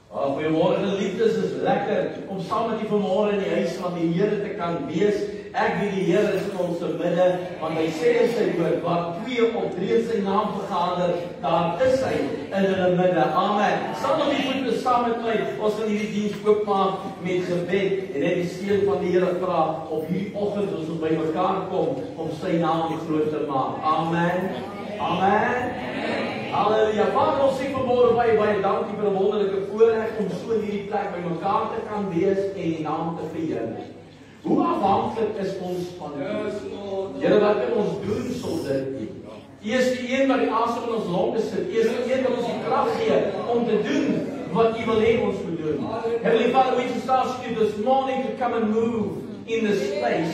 Goeiemorgen geliefdes, is lekker om saam met u vanmôre in die huis van die Here te kan wees. Ek weet die Here is in ons midde, want hy sê in sy woord, waar 2 of 3 in sy naam vergader, daar is hy in hulle midde. Amen. Sal ons die voete saam met my, ons gaan hierdie diens oopmaak met gebed en net die seën van die Here vra op hierdie oggend as ons by mekaar kom om sy naam groot te maak. Amen. Amen. Halleluja. Vader, ons sê vanmôre baie dankie vir 'n wonderlike voorreg om so in hierdie plek by mekaar te kan wees en die naam te verheerlik. Hoe afhanklik is ons van U? Here, wat kan ons doen sonder U? U is die een wat die asem in ons longe sit. U is die een wat ons die krag gee om te doen wat U wil hê ons moet doen. Heavenly Father, we just ask You this morning to come and move in this place.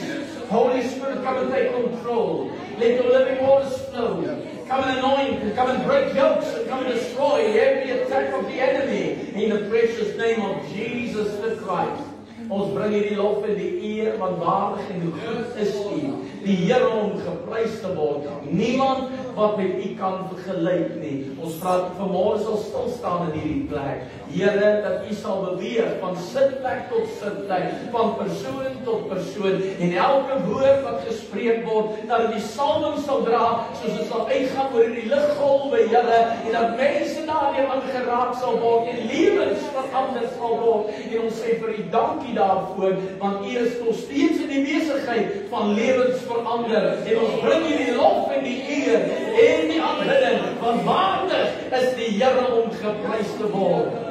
Holy Spirit, come and take control. Let the living waters flow. Come and anoint, and come and break yokes, and come and destroy every attack of the enemy in the precious name of Jesus the Christ. Ons bring U die lof en die eer, want waardig en goed is U, die Here om geprys te word. Niemand wat met U kan vergelyk nie. Ons vra vanmôre sal stil staan in hierdie plek. Here, dat U sal beweeg van sitplek tot sitplek, van persoon tot persoon, en elke woord wat gespreek word, dat dit die salwing sal dra, soos dit sal uitgaan oor die liggolwe, Here, en dat mense daardeur aangeraak sal word, en lewens verander sal word. En ons sê vir U dankie daarvoor, want U is nog steeds in die besigheid van lewens verander. En ons bring U die lof en die eer en die aanbidding, want waardig is die Here om geprys te word.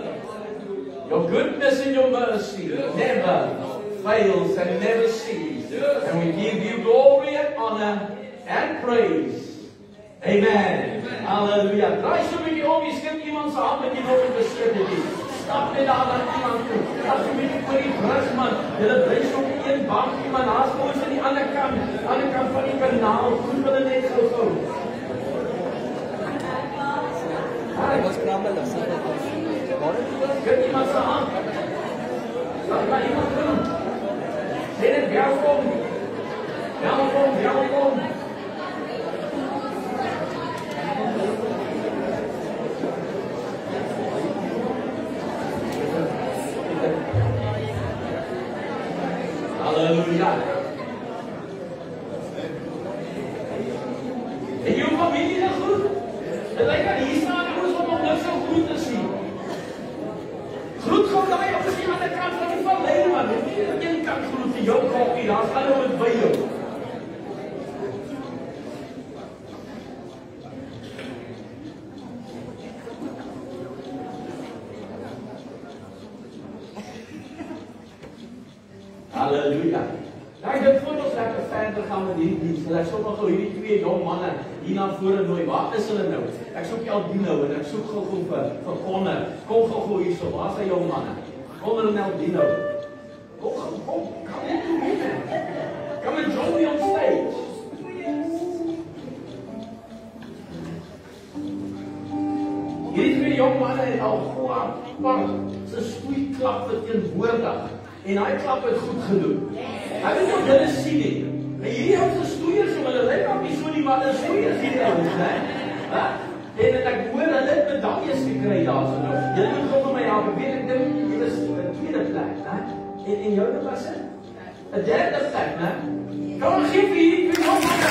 Your goodness and your mercy never fails and never ceases. And we give You glory and honor and praise. Amen. Hallelujah. Draai so 'n bietjie om, jy skep iemand se hand met jy nog in besit het. Stap net daar na iemand toe. As jy met die brug man, hulle bly so op een bank, iemand naas ons aan die ander kant van die kanaal. Goed hulle net gou. Hy was krabbel of something. Skep iemand se hand. Stap na iemand toe. Sê net welkom. Welkom. Hallelujah. En jou familie is goed. Dit lyk aan hier staan ouens wat nog niks so goed te sien. Groet gou daai op die ander kant van die vallei man. Jy moet een kant groet vir jou koppie, daar's hulle met by jou. Hallelujah. Nou, dit voor ons lekker verder gaan met hierdie diens. Ek soek nog gou hierdie 2 jong manne hier na vore nooi. Waar is hulle nou? Ek soek Aldino en ek soek gou vir Connor. Kom gou hierso. Waar is hy jong manne? Connor en Aldino. Kom. Come in. Come and join me on stage. Hierdie 2 jong manne het al paar se stoeiklap verteenwoordig. En hy klap het goed gedoen. Hy weet wat julle sien nie. En hierdie ouens stoeiers, hulle lyk ook nie so nie, maar hulle stoeiers hier ouens, né? En ek hoor hulle het medaljes gekry daarso nou. Julle moet gou vir my help. Ek weet ek dink jy was in 2de plek, né? En jou was dit 'n 3de plek, né? Kom ons gee vir hierdie 2 jong manne.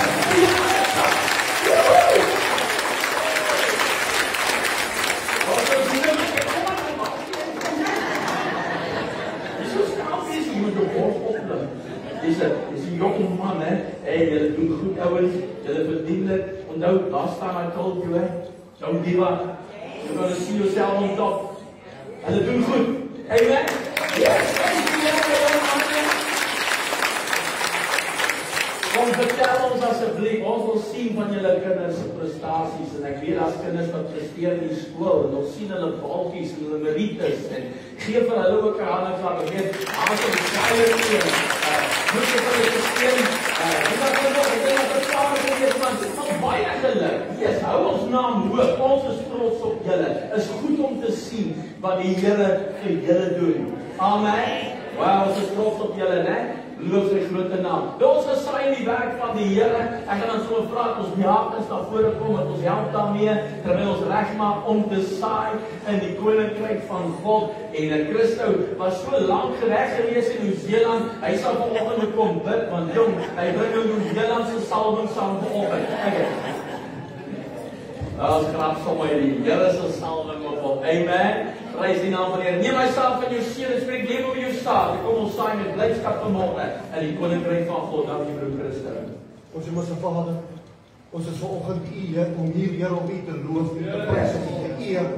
Dis 'n jong man, hè. Hey, julle doen goed ouens. Julle verdien dit. Onthou, last time I told you, don't give up. You're going to see yourself on top. Hulle doen goed. Amen. Yes. Kom vertel ons asseblief, ons wil sien van julle kinders se prestasies en ek weet as kinders wat presteer in die skool en ons sien hulle balkies en hulle merites en gee vir hulle ook 'n hande klap. Ek weet, as ons skryf hier, moet jy vir hulle steun. En dan kom ons dit op die plaas en dit van baie geluk. Yes, hou ons naam hoog. Ons is trots op julle. Is goed om te sien wat die Here vir julle doen. Amen. Wow, ons is trots op julle, né? Loof sy groot naam. Ons gesaai in die werk van die Here. Ek gaan dan so vra dat ons diakens na vore kom dat ons help daarmee terwyl ons regmaak om te saai in die koninkryk van God. En Christo was so lank weg gewees in Nieu-Seeland. Hy sal vanoggend kom bid want jong, hy bring nou Nieu-Seeland se salwing saam vanoggend. As graag sommer die Here se salwing op hom. Amen. Prys die naam van die Here. Neem myself in jou seën en spreek lewe oor jou staat. Kom ons saai met blydskap vanmôre in die koninkryk van God. Dankie broer Christo. Ons Hemelse Vader, ons is vanoggend hier om hier Here om U te loof en te prys en te eer.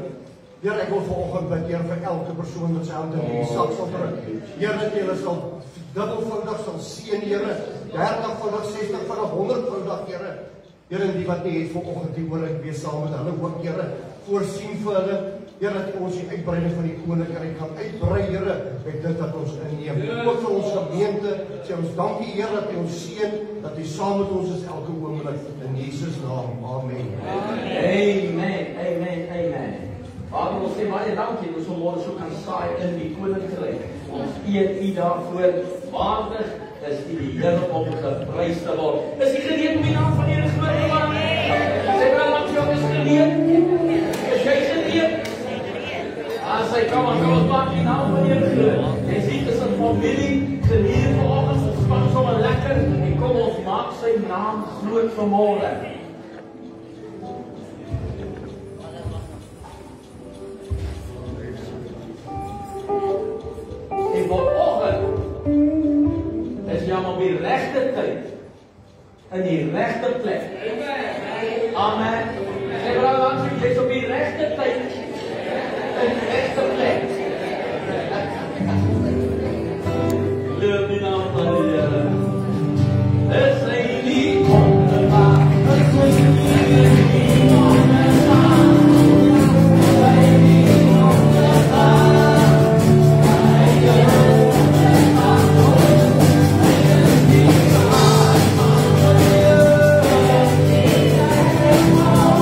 Here, ek wil vanoggend bid Here vir elke persoon wat sy hande in die sak sal druk. Here, dat Jy sal dubbelvoudig sal seën, Here, 30voudig, 60voudig, 100voudig, Here. Here, en die wat nie het vanoggend die hoor ek wees saam met hulle ook, Here, voorsien vir hulle. Here, dat ons die uitbreiding van die koninkryk gaan uitbrei, Here, met dit dat ons inneem. Ook vir ons gemeente, sê ons dankie, Here, dat U ons seën, dat U saam met ons is elke oomblik. In Jesus naam, amen. Amen, amen, amen. Vader, ons sê baie dankie, ons vanmôre so kan saai in die koninkryk. Ons eer U daarvoor. Waardig is U die Here om geprys te word. Is U gereed om die naam van die Here groot te maak? Sê maar langs jou, is gereed? Is jy gereed? As hy kom, ons maak die naam van die Here groot. Jy sien, is 'n familie, gereed vanoggend, ons span sommer lekker, en kom ons maak sy naam groot vanmôre. En vanoggend is jy op die regte tyd, in die regte plek. Amen. Sê maar langs jy is op die regte tyd, in die regte plek. Loof die naam van die Here. Is hy nie wonderbaar? Is hy nie wonderbaar? Is hy nie wonderbaar? Oh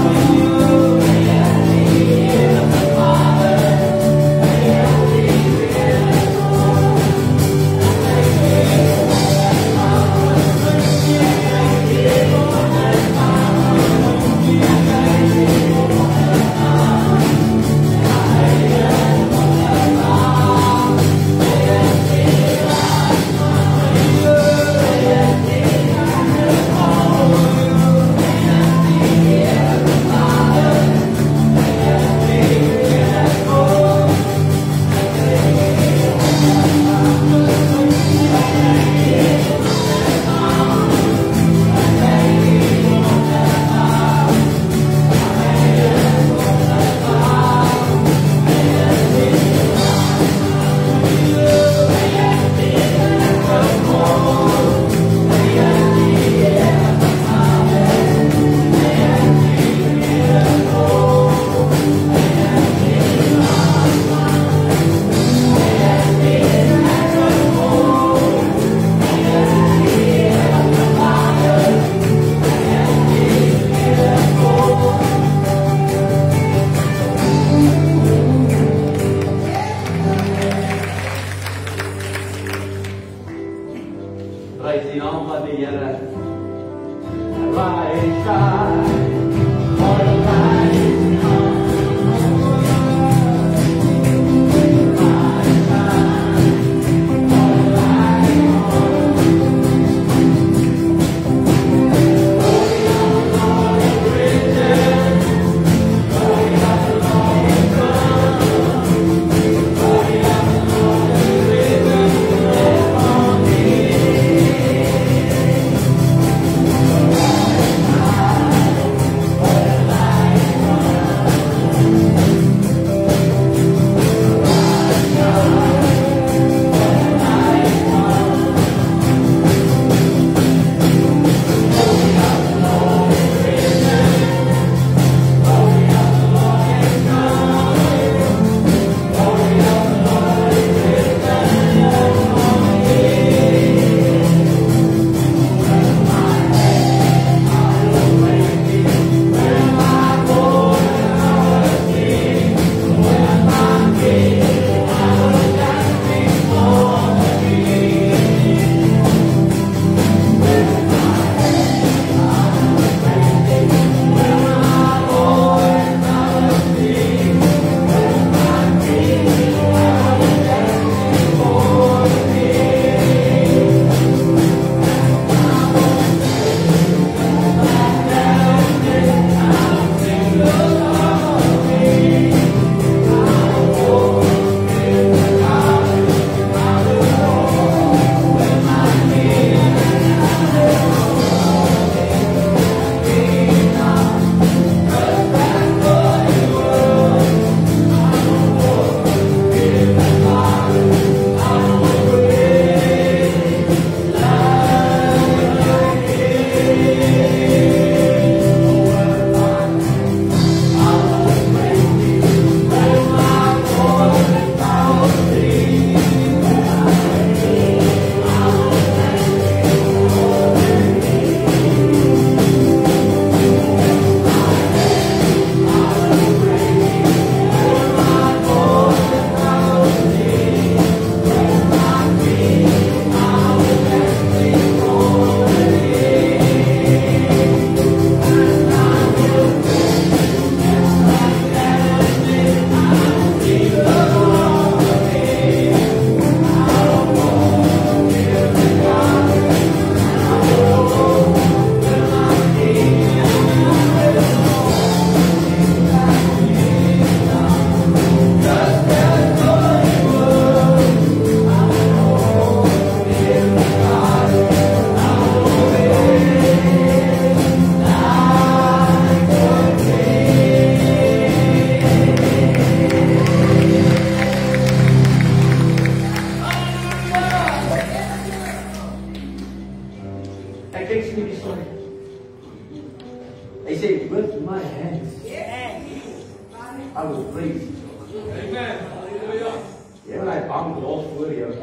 warm glas voor jou.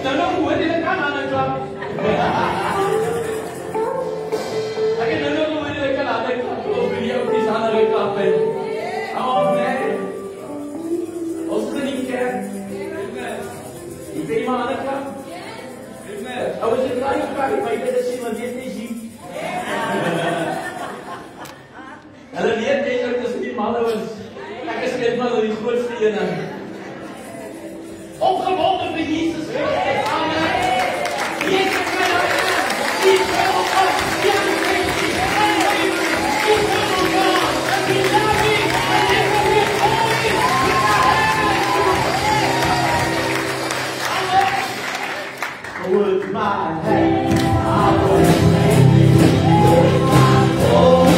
Nou hoor jy dit kan aan 'n klap. Ek het nou hoor jy dit kan aan 'n klap. Of wie ook dis aan 'n klap en. Amen. Ons is in die kerk. Jy weet maar aan 'n klap. Amen. Ou is dit raai kyk, maar jy weet sien want dit is hier. Hulle weet net dat dit nie manne is. Ek is net maar die grootste een. Opgewonde vir Jesus Christus. Amen. Jesus Christus. Jesus Christus. With my hand, I will make you with my whole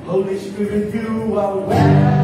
Holy Spirit, you are welcome.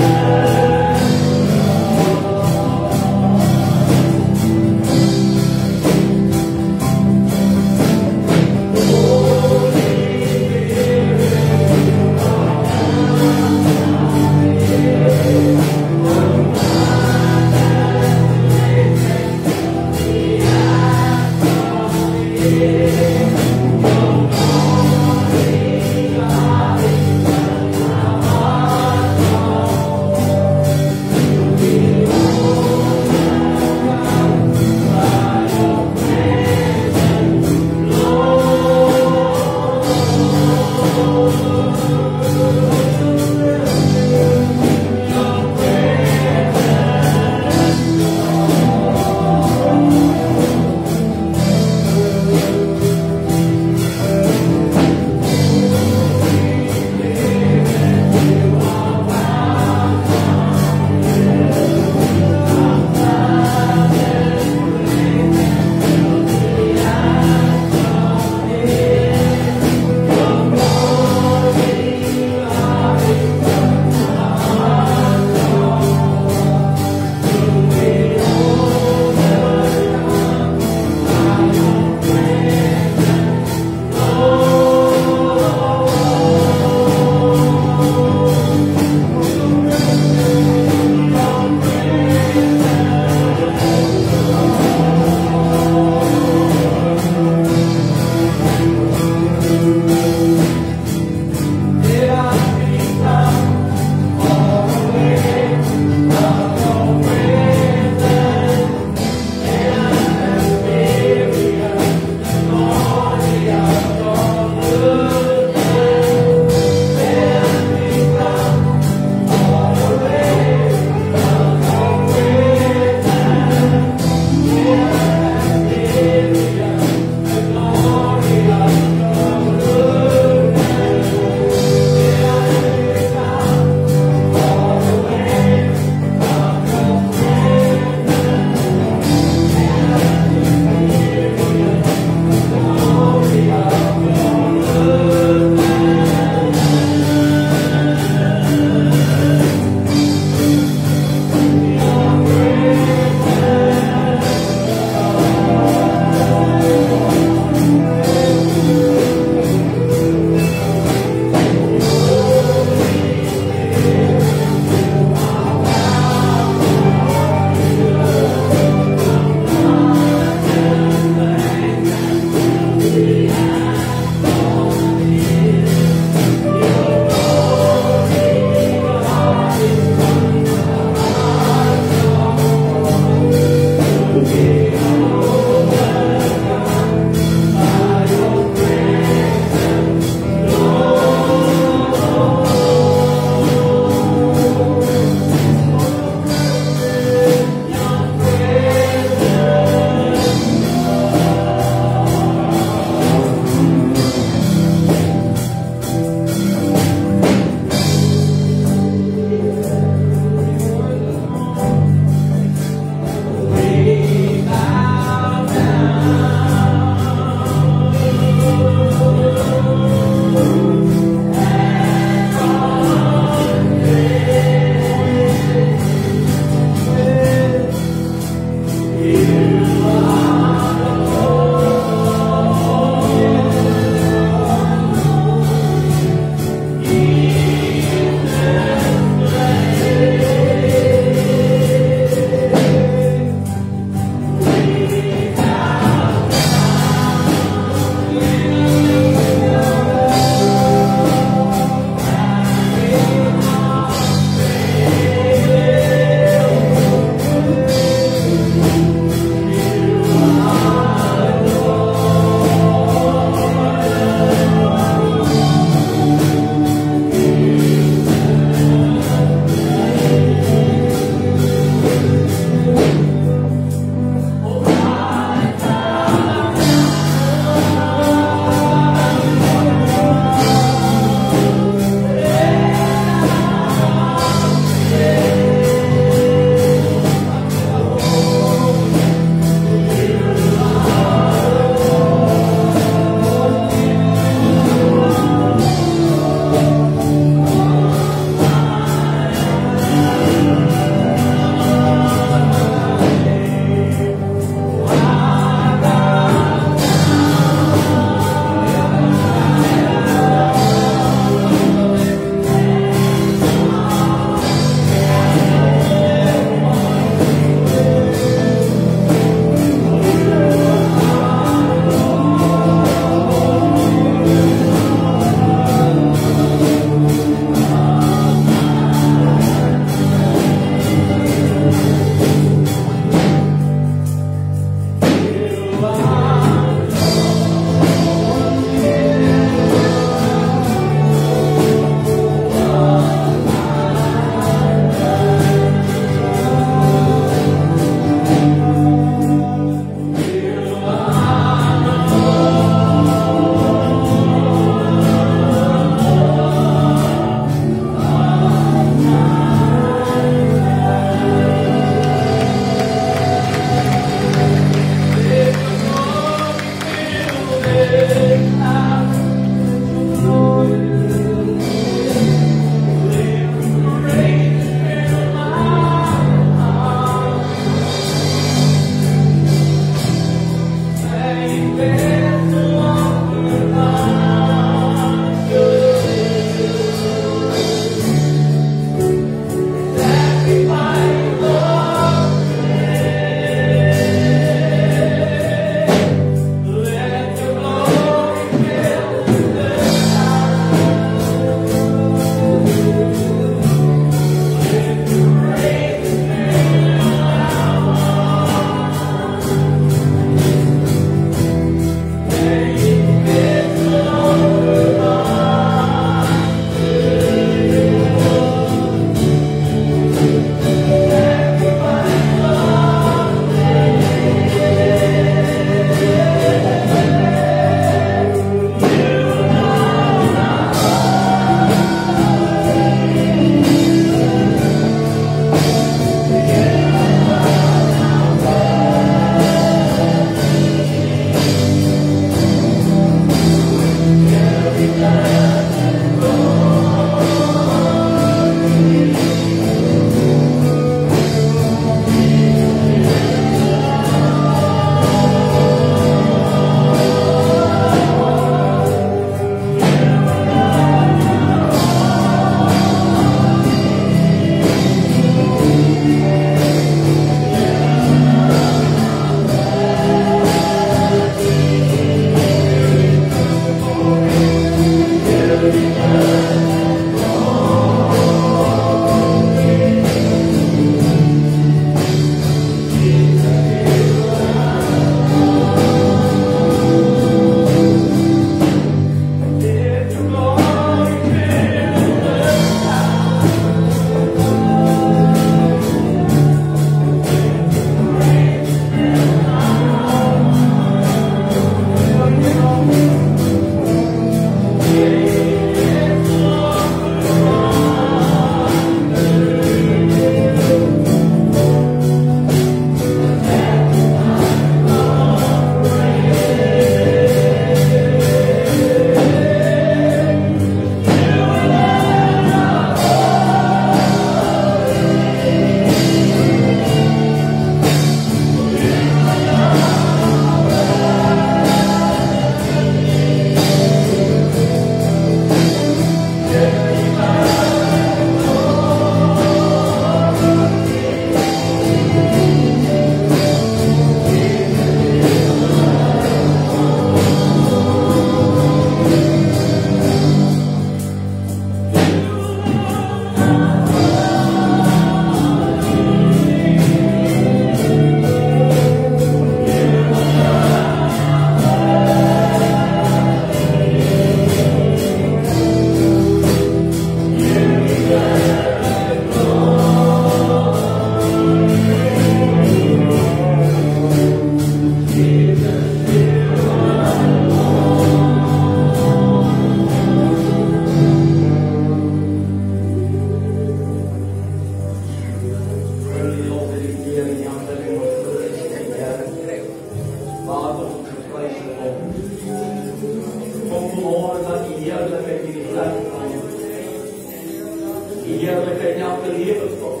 Die heerlijkheid in elke leven vol.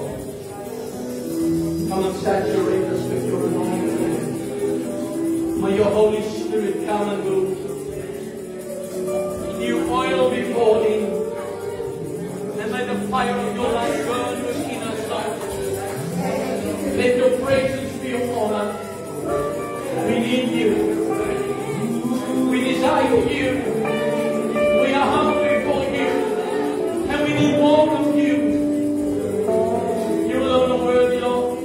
Come and saturate us with your anointing. May your Holy Spirit come and move. New oil be poured in. And may the fire of your life burn within us, Lord. Let your presence be upon us. We need you. We desire you. We are hungry for you. And we need more of you. You alone are worthy, Lord.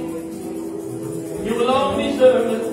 You alone deserve it.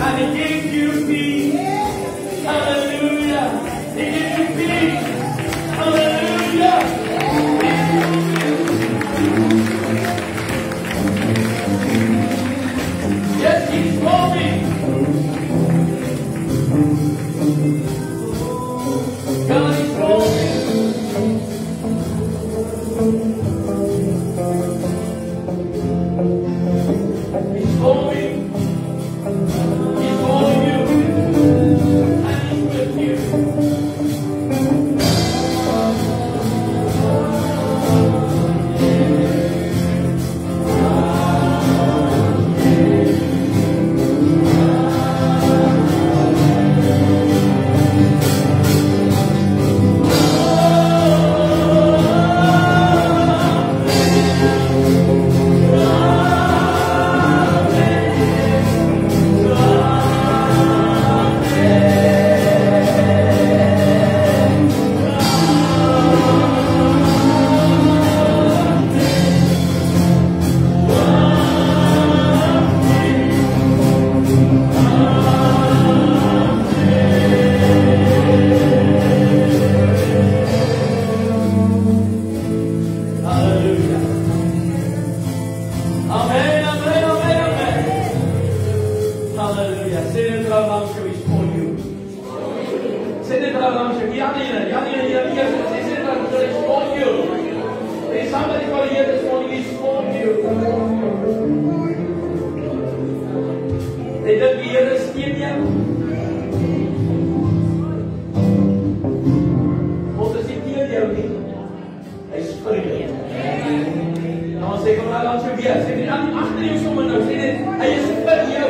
And He gives you peace. Hallelujah. He gives you peace. Hallelujah. Yes, He's moving. God is moving. He's moving. He's calling you. And He's with you.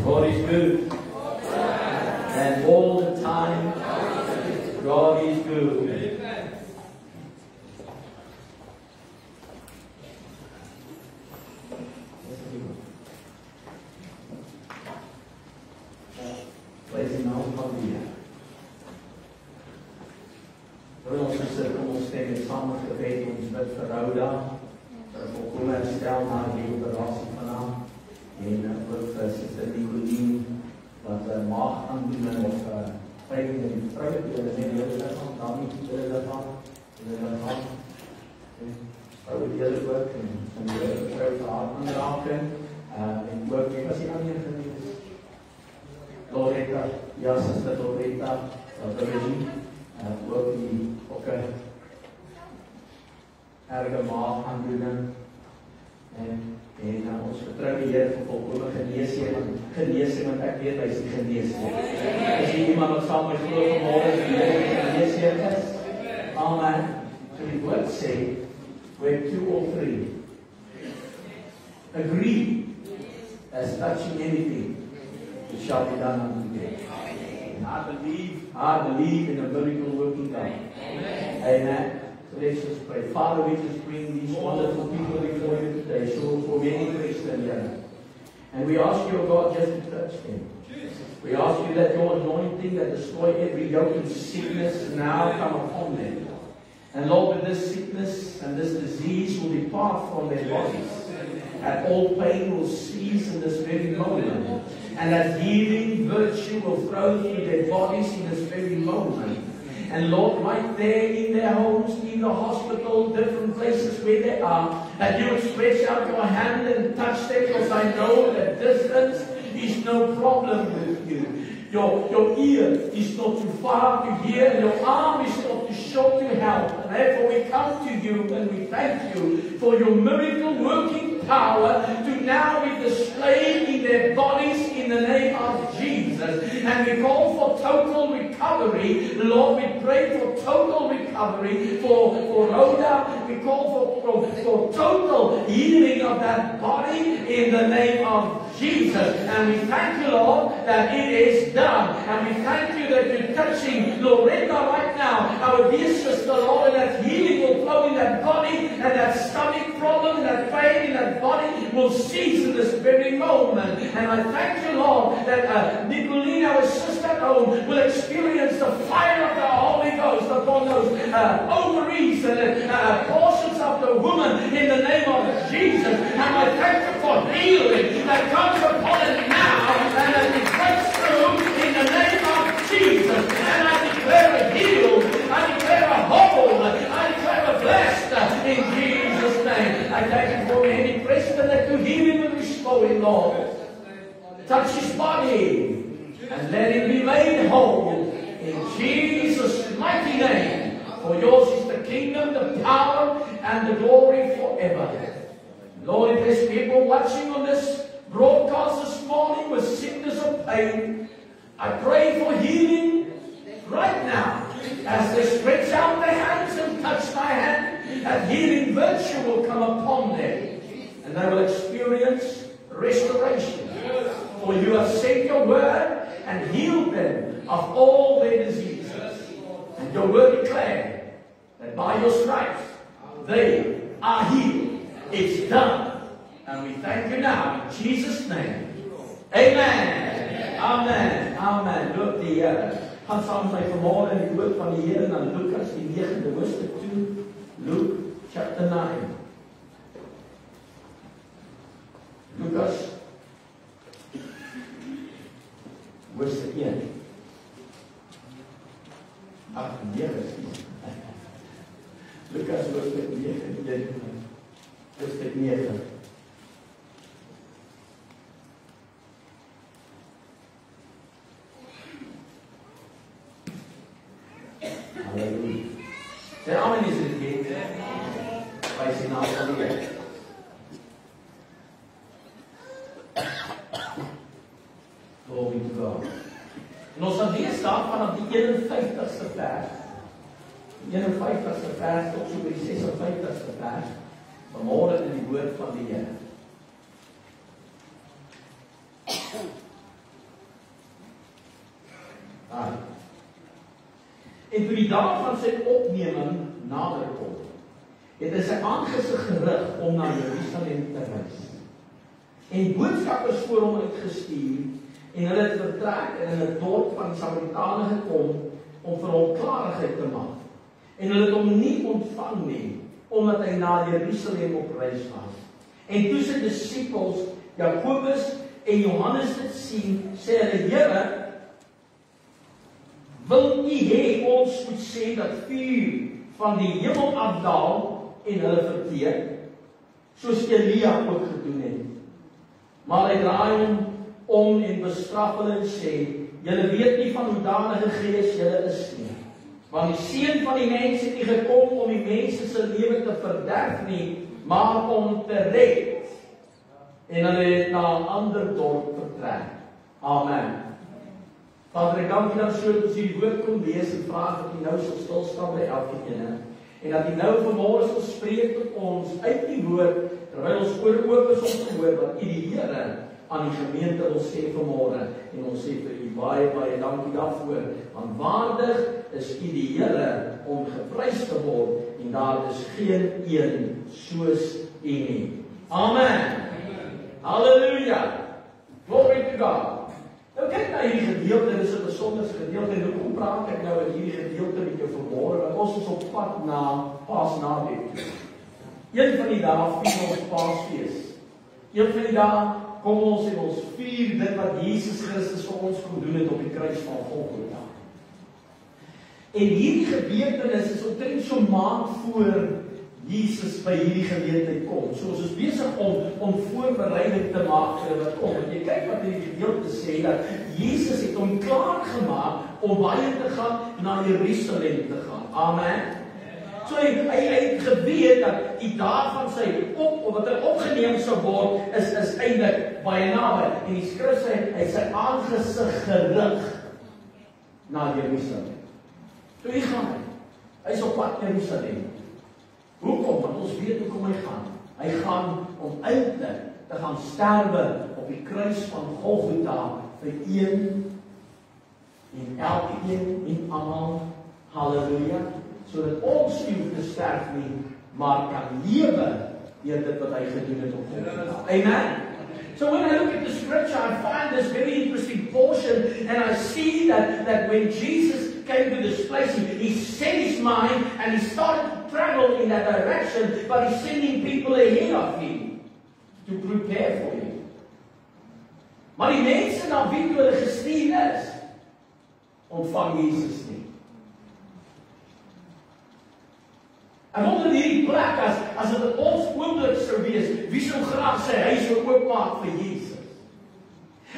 God is good. And all the time, God is good. Wees die naam van die Here. Wil ons gesit om ons stem en saam met gebed ons bid vir Rhoda. Volkom herstel na die operasie vanavond. En ook vir Sister Nicolien, wat maag aandoening of pijn in die vrou, die net hele lichaam, dan nie die hele lichaam. Vrou het hele ook, en die hele vrou te hart aanraken. En ook, wie was die ander geweest? Loretta, ja, Sister Loretta, de regie, ook die erge maag aandoening. En ons vertrou die Here vir volkome genesing, want ek weet hy is die geneesheer. Is hier iemand wat saam met glo vanmôre die Here die geneesheer is? Amen. So die woord sê, where 2 or 3 agree as touching anything, it shall be done unto them. And I believe in a miracle working God. Amen. So let's just pray. Father, we just bring these wonderful people before you today, so for many Christians here. And we ask you, God, just to touch them. We ask you that your anointing that destroy every yoke and sickness now come upon them. And Lord, with this sickness and this disease will depart from their bodies. And all pain will cease in this very moment. And that healing virtue will flow through their bodies in this very moment. And Lord, right there in their homes, in the hospital, different places where they are, that you would stretch out your hand and touch them, because I know that distance is no problem with you. Your ear is not too far to hear, and your arm is not too short to help. And therefore we come to you and we thank you for your miracle working power to now be displayed in their bodies in the name of Jesus. And we call for total recovery. Lord, we pray for total recovery for Rhoda. We call for total healing of that body in the name of Jesus. And we thank you, Lord, that it is done. And we thank you that you're touching Loretta right now, our dear sister, Lord, and that healing will flow in that body, and that stomach problem, and that pain in that body will cease in this very moment. And I thank you, Lord, that Nicolene, our sister at home, will experience the fire of the Holy Ghost upon those ovaries and portions of the woman in the name of Jesus. And I thank you for healing that comes upon it now, and that it breaks through in the name of Jesus. And I declare it healed, I declare it whole, I declare it blessed in Jesus' name. I thank you for any Preston that you heal him and restore him, Lord. Touch his body and let him be made whole in Jesus' mighty name. For yours is the kingdom, the power, and the glory forever. Lord, if there's people watching on this broadcast this morning with sickness or pain, I pray for healing right now. As they stretch out their hands and touch my hand, that healing virtue will come upon them, and they will experience restoration. For you have sent your word and healed them of all their diseases. And your word declared that by your stripes they are healed. It's done. And we thank you now in Jesus' name. Amen. Amen. Amen. Loop die Here. Gaan saam met my vanmôre in die woord van die Here na Lukas die 9de hoofstuk toe. Luke chapter 9. Lukas hoofstuk 1. Ag, 9. Lukas hoofstuk 9. Hoofstuk 9. Halleluja. Sê amen is dit geen. By sy naam van die Here. Glory to God. En ons gaan lees daar vanaf die 51ste vers. Die 51ste vers tot so by die 56ste vers. Vanmôre in die woord van die Here. En toe die dag van sy opneming nader kom, het hy sy aangesig gerig om na Jerusalem te reis. En boodskappers voor hom uitgestuur, en hulle het vertrek en in 'n dorp van die Samaritane gekom om vir hom klarigheid te maak. En hulle het hom nie ontvang nie, omdat hy na Jerusalem op reis was. En toe sy disippels Jakobus en Johannes dit sien, sê hulle: Here, wil U hê ons moet sê dat vuur van die hemel afdaal en hulle verteer, soos Elia ook gedoen het? Maar hy draai hom om en bestraf hulle en sê: Julle weet nie van hoedanige gees julle is nie. Want die Seun van die mens het nie gekom om die mense se lewe te verderf nie, maar om te red. En hulle het na 'n ander dorp vertrek. Amen. Vader, ek dank U dat so dat ons hierdie woord kon lees en vra dat U nou sal stilstaan by elkeen. En dat U nou vanmôre sal spreek tot ons uit die woord, terwyl ons ore oop is om te hoor wat U die Here aan die gemeente wil sê vanmôre. En ons sê vir U baie, baie dankie daarvoor, want waardig is U die Here om geprys te word, en daar is geen een soos U nie. Amen. Halleluja. Glory to God. Nou kyk na hierdie gedeelte, dit is 'n besondere gedeelte, en hoekom praat ek nou in hierdie gedeelte met jou vanmôre? Want ons is op pad na Paasnaweek toe. Een van die dae vier ons Paasfees. Een van die dae kom ons en ons vier dit wat Jesus Christus vir ons kom doen het op die kruis van Golgotha. En hierdie gebeurtenis is omtrent so 'n maand voor Jesus by hierdie geleentheid kom. So ons is besig om voorbereiding te maak vir wat kom. En jy kyk wat hierdie gedeelte sê, dat Jesus het hom klaar gemaak om baie te gaan na Jerusalem te gaan. Amen. So hy het geweet dat die dag van sy wat hy opgeneem sou word is eintlik baie naby. En die skrif sê hy sy aangesig gerig na Jerusalem. So hy gaan. Hy is op pad na Jerusalem. Hoekom? Want ons weet hoekom hy gaan. Hy gaan om eintlik te gaan sterwe op die kruis van Golgotha vir een en elkeen en almal. Halleluja. Sodat ons nie hoef te sterf nie, maar kan lewe deur dit wat hy gedoen het op Golgotha. Amen. So when I look at the scripture, I find this very interesting portion, and I see that when Jesus came to this place, he set his mind and he started to travel in that direction, but he's sending people ahead of him to prepare for him. Maar die mense na wie toe hulle gestuur is, ontvang Jesus nie. En onder hierdie plek, as dit ons oomblik sou wees, wie sou graag sy huis wil oopmaak vir Jesus?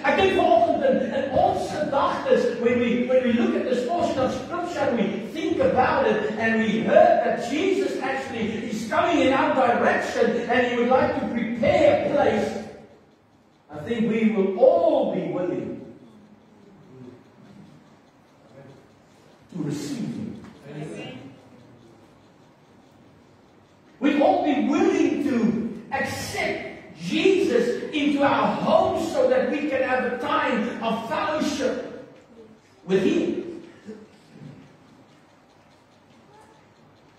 Ek dink vanoggend in ons gedagtes, when we look at this portion of scripture, we think about it, and we heard that Jesus actually is coming in our direction, and he would like to prepare a place. I think we will all be willing to receive him. Amen. We'd all be willing to accept Jesus into our homes so that we can have a time of fellowship with him.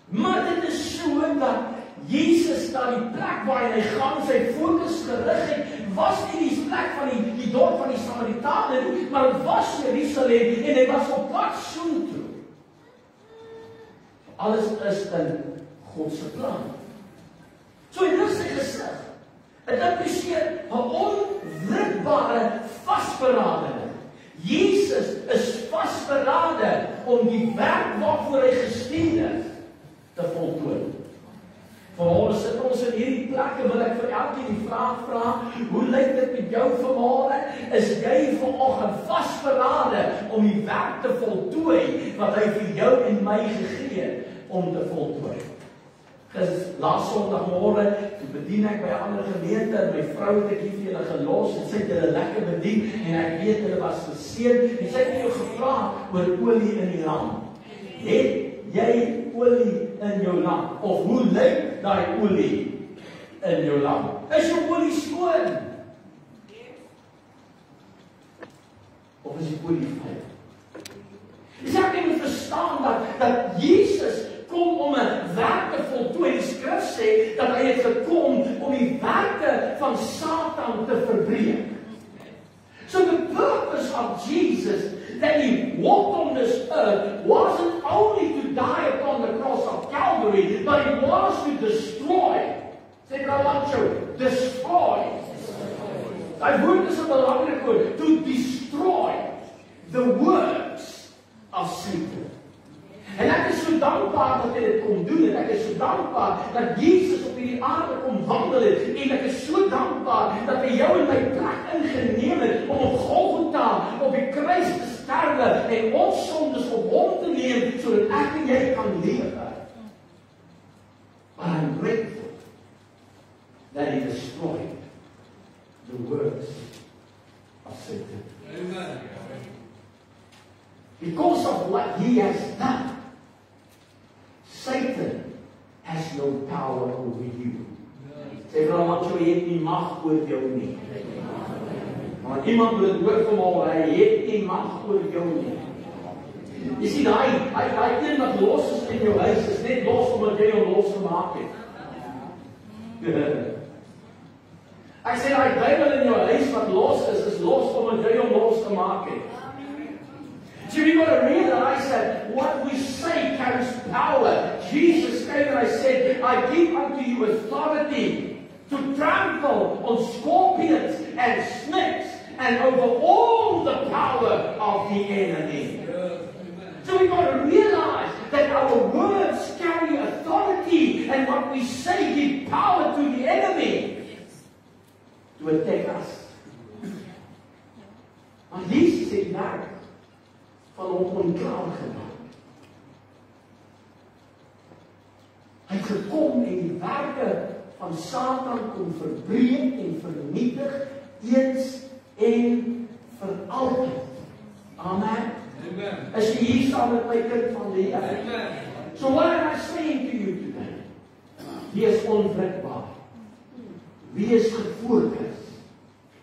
Maar dit is so dat Jesus na die plek waar hy gaan, sy fokus gerig het, was nie die plek van die dorp van die Samaritane nie, maar het was Jerusalem en hy was op pad soontoe. Alles is in God se plan. So hy lig sy gesig. Dit impliseer 'n onwrikbare vasberading. Jesus is vasberade om die werk waarvoor hy gestuur is te voltooi. Vanmôre sit ons in hierdie plek en wil ek vir elkeen die vraag vra, hoe lyk dit met jou vanmôre? Is jy vanoggend vasberade om die werk te voltooi wat hy vir jou en my gegee het om te voltooi? Laas Sondagmôre, toe bedien ek by 'n ander gemeente en my vrou het ek hier vir julle gelos en sy het hulle lekker bedien en ek weet hulle was geseën en sy het jou gevra oor olie in die lamp. Het jy olie in jou lamp? Of hoe lyk daai olie in jou lamp? Is jou olie skoon? Of is die olie vuil? Dis ek moet verstaan dat Jesus kom om 'n werk te voltooi. Die skrif sê dat hy het gekom om die werke van Satan te verbreek. So the purpose of Jesus that he walked on this earth wasn't only to die upon the cross of Calvary, but it was to destroy. Sê nou wat jou, destroy. Daai woord is 'n belangrike woord, to destroy the works of Satan. En ek is so dankbaar dat hy dit kon doen en ek is so dankbaar dat Jesus op hierdie aarde kom wandel het en ek is so dankbaar dat hy jou en my plek ingeneem het om op Golgotha op die kruis te sterwe en ons sondes op hom te neem sodat ek en jy kan lewe. But I'm grateful that he destroyed the works of Satan. Amen. Because of what he has done, Satan has no power over you. Sê vir hom, want jy het nie mag oor jou nie. Maar iemand wil dit hoor vanmôre, hy het nie mag oor jou nie. Jy sien, hy een wat los is in jou huis, is net los omdat jy hom los gemaak het. Ek sê, die Bybel in jou huis wat los is los omdat jy hom los gemaak het. So we've got to realize that what we say carries power. Jesus came and I said, I give unto you authority to trample on scorpions and snakes and over all the power of the enemy. So we've got to realize that our words carry authority and what we say give power to the enemy to attack us. Maar Jesus het werk van hom onklaar gemaak. van Satan kom verbreek en vernietig eens en vir altyd. Amen. As jy hier staan met my kind van die Here. So what am I saying to you today? Wees onwrikbaar. Wees gefokus.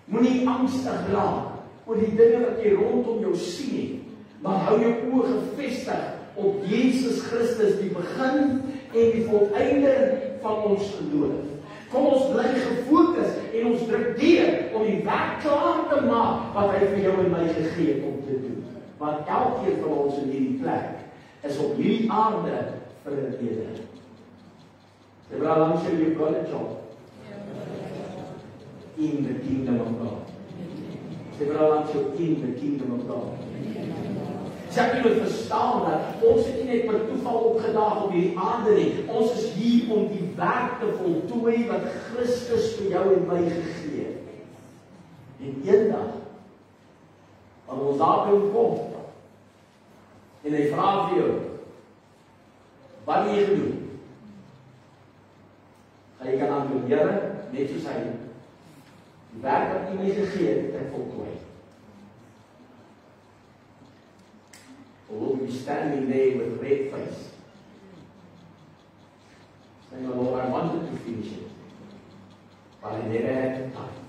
Moenie angstig raak oor die dinge wat jy rondom jou sien nie, maar hou jou oë gefestig op Jesus Christus, die begin en die volëinder van ons geloof. Kom ons bly gefokus en ons druk deur om die werk klaar te maak wat hy vir jou en my gegee het om te doen. Want elkeen van ons in hierdie plek is op hierdie aarde vir 'n rede. Say, brother, I'm sure you've got a job in the kingdom of God. Say, brother, I'm sure in the kingdom of God. Sy moet verstaan dat ons het nie net per toeval opgedaag op hierdie aarde nie. Ons is hier om die werk te voltooi wat Christus vir jou en my gegee het. En eendag, wanneer ons daar kom, en hy vra vir jou, wat het jy gedoen? Gaan jy kan antwoord, Here, net soos hy, die werk wat hy my gegee het, ek voltooi. Or will be standing there with red face, saying, oh Lord, I wanted to finish it, but I never had the time.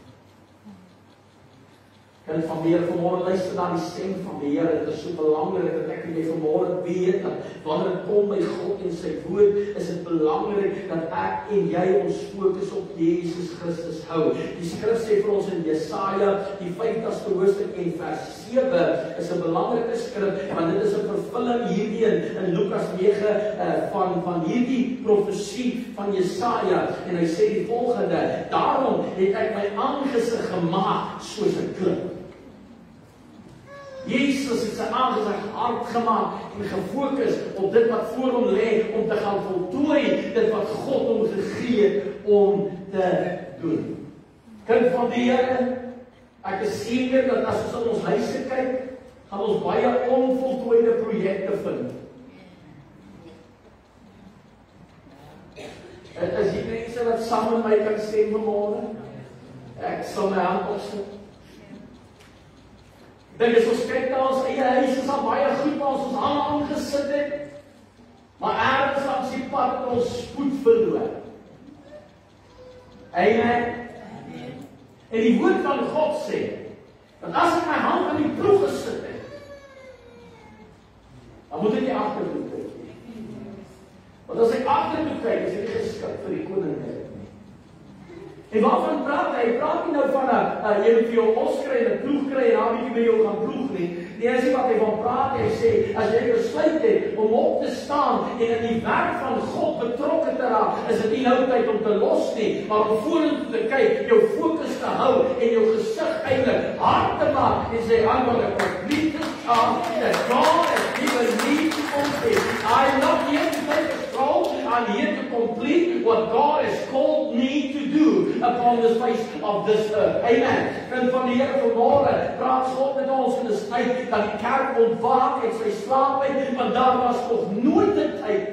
Kind van die Here vanmôre luister na die stem van die Here. Dit is so belangrik dat ek en jy vanmôre weet dat wanneer dit kom by God en sy woord, is dit belangrik dat ek en jy ons fokus op Jesus Christus hou. Die skrif sê vir ons in Jesaja, die 50ste hoofstuk en vers 7 is 'n belangrike skrif, want dit is 'n vervulling hierdie in Lukas 9 van hierdie profesie van Jesaja, en hy sê die volgende: daarom het ek my aangesig gemaak soos 'n klip. Jesus het sy aangesig hard gemaak en gefokus op dit wat voor hom lê om te gaan voltooi dit wat God hom gegee het om te doen. Kind van die Here, ek is seker dat as ons in ons huise kyk, gaan ons baie onvoltooide projekte vind. As jy mense wat saam met my kan stem vanmôre, ek sal my hand opsit. Dink as ons kyk na ons eie huis, is al baie goed waar ons hande aangesit het, maar ergens langs die pad het ons spoed verloor. Amen. En die woord van God sê, dat as ek my hand aan die ploeg gesit het, dan moet ek nie agtertoe kyk nie. Want as ek agtertoe kyk, is ek nie geskik vir die koninkryk. En waarvan praat hy? Hy praat nie nou van jy moet vir jou os kry en 'n ploeg kry en daar bietjie by jou gaan ploeg nie. Nee, as jy wat hy van praat, hy sê, as jy besluit het om op te staan en in die werk van God betrokke te raak, is dit nie nou tyd om te los nie, maar om vorentoe te kyk, jou fokus te hou en jou gesig eintlik hard te maak en sê, I'm going to complete this task that God has given me to complete. I'm not here to take a stroll, I'm here to complete what God has called me to do upon the face of this earth. Amen. En van die Here vanmôre praat God met ons in 'n tyd dat die kerk ontwaak en sy slaap uit, want daar was nog nooit 'n tyd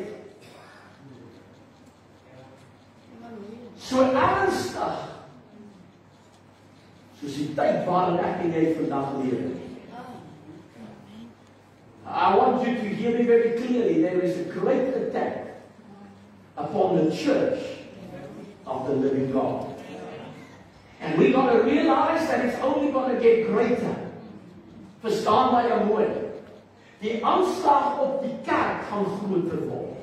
so ernstig soos die tyd waarin ek en jy vandag lewe. I want you to hear me very clearly. There is a great attack upon the church of the living God. And we got to realize that it's only going to get greater. Verstaan baie mooi. Die aanslag op die kerk gaan groter word.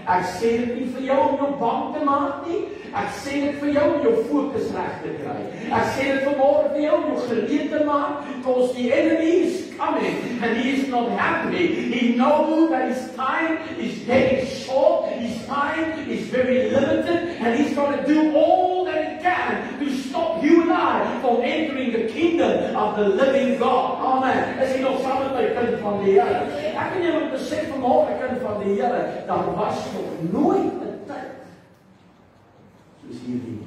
Ek sê dit nie vir jou om jou bang te maak nie. Ek sê dit vir jou om jou fokus reg te kry. Ek sê dit vanmôre vir jou om jou gereed te maak, because the enemy is coming and he is not happy. He knows that his time is getting short, his time is very limited, and he's going to do all that he can to stop you and I from entering the kingdom of the living God. Amen. Is jy nog saam met my, kind van die Here? Ek en jy moet besef vanmôre, kind van die Here, daar was nog nooit 'n tyd soos hierdie.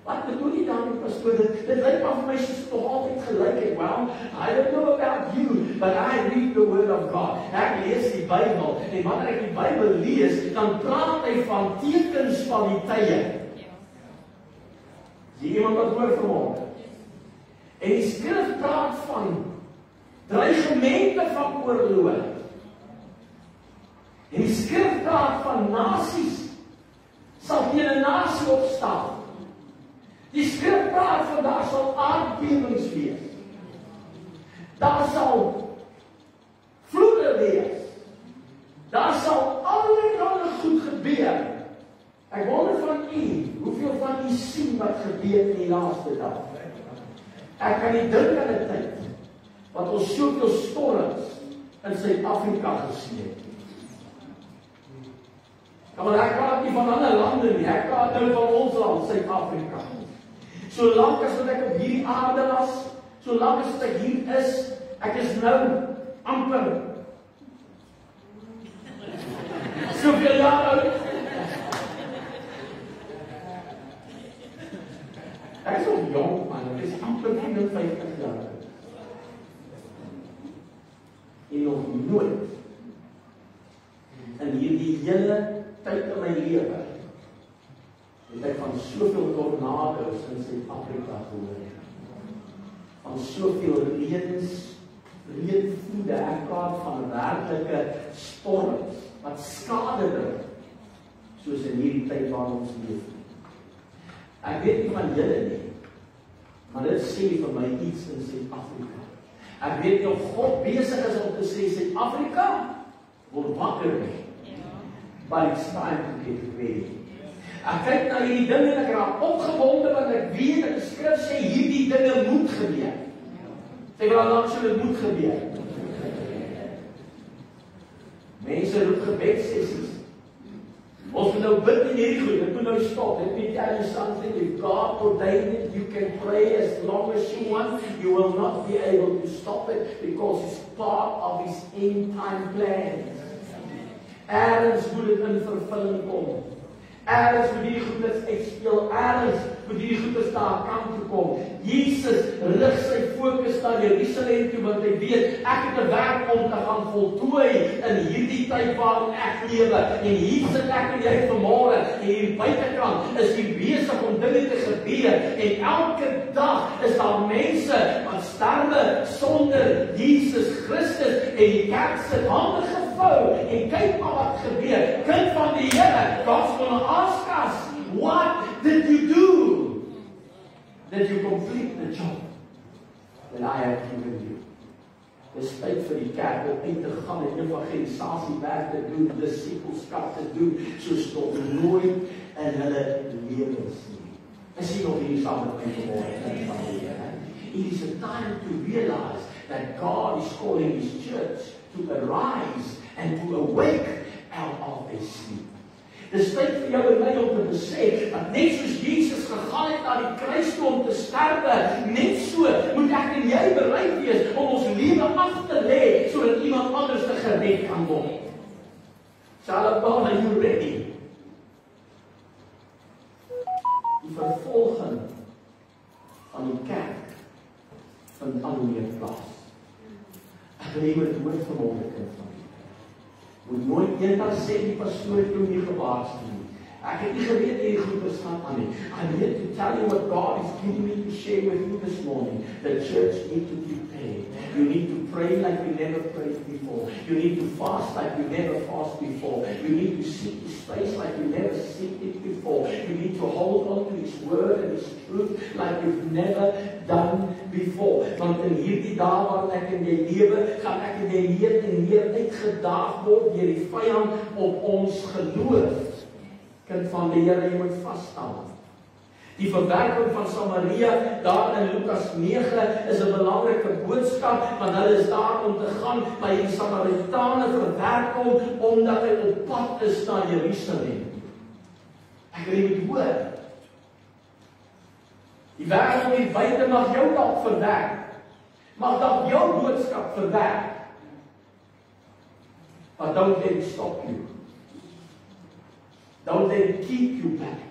Wat bedoel jy daarmee, pastoor? Dit lyk maar vir my soos dit nog altyd gelyk het. Well, I don't know about you, but I read the word of God. Ek lees die Bybel, en wanneer ek die Bybel lees, dan praat hy van tekens van die tye. Is iemand wat hoor vanmorgen? En die skrif praat van dreigemente van oorloë. En die skrif praat van nasies sal teen 'n nasie opstaan. Die skrif praat van daar sal aardbewings wees. Daar sal vloede wees. Daar sal allerlei goed gebeur. Ek wonder van u, hoeveel van u sien wat gebeur in die laaste dag? Ek kan nie dink aan 'n tyd wat ons soveel storms in Suid-Afrika gesien het. Maar ek praat nie van ander lande nie, ek praat nou van ons land, Suid-Afrika. Solank as wat ek op hierdie aarde was, solank as wat ek hier is, ek is nou amper soveel jaar oud. Ek is nog jong, man, ek is amper 51 jaar oud. En nog nooit in hierdie hele tyd in my lewe het ek van soveel tornado's in Suid-Afrika gehoor. Van soveel reënvloede, ek praat van werklike storms wat skade bring, soos in hierdie tyd waar ons leef. Ek weet nie van julle nie, maar dit sê vir my iets in Suid-Afrika. Ek weet nie of God besig is om te sê, Suid-Afrika word wakker nie. But it's time to get ready. Ek kyk na hierdie dinge en ek raak opgewonde want ek weet dat die skrif sê hierdie dinge moet gebeur. Sê maar dan sê dit moet gebeur. Mense roep gebedssessies. Ons moet nou bid in hierdie goed, dit moet nou stop. Let me tell you something, if God ordained it, you can pray as long as you want, you will not be able to stop it because it's part of His end time plan. Ergens moet dit in vervulling kom. Ergens moet die goedes uitspeel. Ergens moet die goedes daar kant toe kom. Jesus rig sy fokus na Jerusalem toe, want hy weet, ek het 'n werk om te gaan voltooi in hierdie tyd waarin ek lewe. En hier sit ek en jy vanmôre, en hier buitekant is hier besig om dinge te gebeur. En elke dag is daar mense wat sterwe sonder Jesus Christus, en die kerk sit hande gevou, en kyk maar wat gebeur. Kind van die Here, God's gonna ask us, what did you do? Did you complete the job that I have given you? Dis tyd vir die kerk om uit te gaan en evangelisasiewerk te doen, disipelskap te doen, soos nog nooit in hulle lewens nie. Is hier nog hier saam met my vanmôre? It is a time to realize that God is calling His church to arise and to awake out of their sleep. Dis tyd vir jou en my om te besef dat net soos Jesus gegaan het na die kruis toe om te sterwe, net so moet ek en jy bereid wees om ons lewe af te lê sodat iemand anders te gered kan word. Salabon, are you ready? Die vervolging van die kerk vind al meer plaas. Ek wil met woord vanmôre kind van moet nooit eendag sê die pastoor het jou nie gewaarsku nie. Ek het nie geweet hierdie goeders gaan aan nie. I'm here to tell you what God is giving me to share with you this morning. The church need to prepare. You need to pray like you never prayed before. You need to fast like you never fasted before. You need to seek His face like you never seeked it before. You need to hold on to His word and His truth like you've never done before. Want in hierdie dae waarin ek in jy lewe, gaan ek en jy meer en meer uitgedaag word deur die vyand op ons geloof. Kind van die Here, jy moet vasstaan. Die verwerping van Samaria daar in Lukas 9 is 'n belangrike boodskap, want hulle is daar om te gaan, maar die Samaritane verwerp hom omdat hy op pad is na Jerusalem. Ek wil dit hoor. Die wêreld hier buite mag jou dalk verwerp. Mag dalk jou boodskap verwerp. But don't let it stop you. Don't let it keep you back.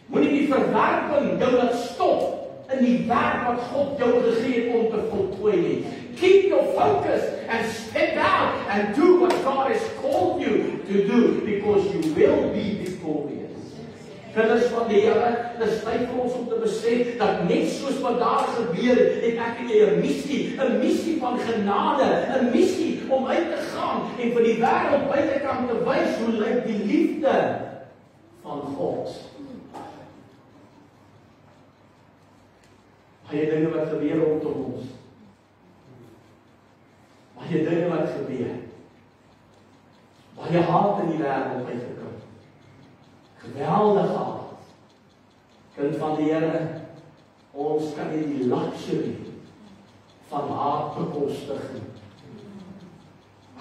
Moenie die verwerping jou laat stop in die werk wat God jou gegee het om te voltooi nie. keep your focus and step out and do what God has called you to do, because you will be victorious. Kinders van die Here, dis tyd vir ons om te besef dat net soos wat daar gebeur het ek en jy 'n missie van genade, 'n missie om uit te gaan en vir die wêreld buitekant te wys hoe lyk die liefde van God. Baie dinge wat gebeur rondom ons. Baie dinge wat gebeur. Baie haat in die wêreld uitgekom. Geweldige haat. Kind van die Here, ons kan nie die luxury van haat bekostig nie.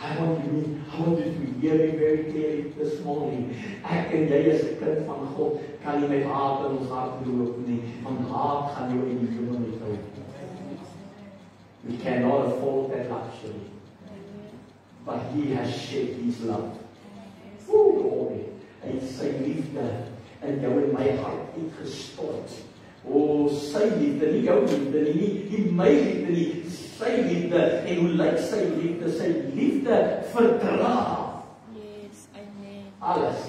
I want you to hear me very clearly this morning. Ek en jy as 'n kind van God kan nie met haat in ons hart loop nie, want haat gaan jou in die hemel nie hou. We cannot afford that luxury. But He has shed His love. Oh, glory. Hy het sy liefde in jou en my hart uitgestort. O, sy liefde, nie jou liefde nie my liefde nie, sy liefde. En hoe lyk sy liefde? Sy liefde verdra. Yes, amen. Alles.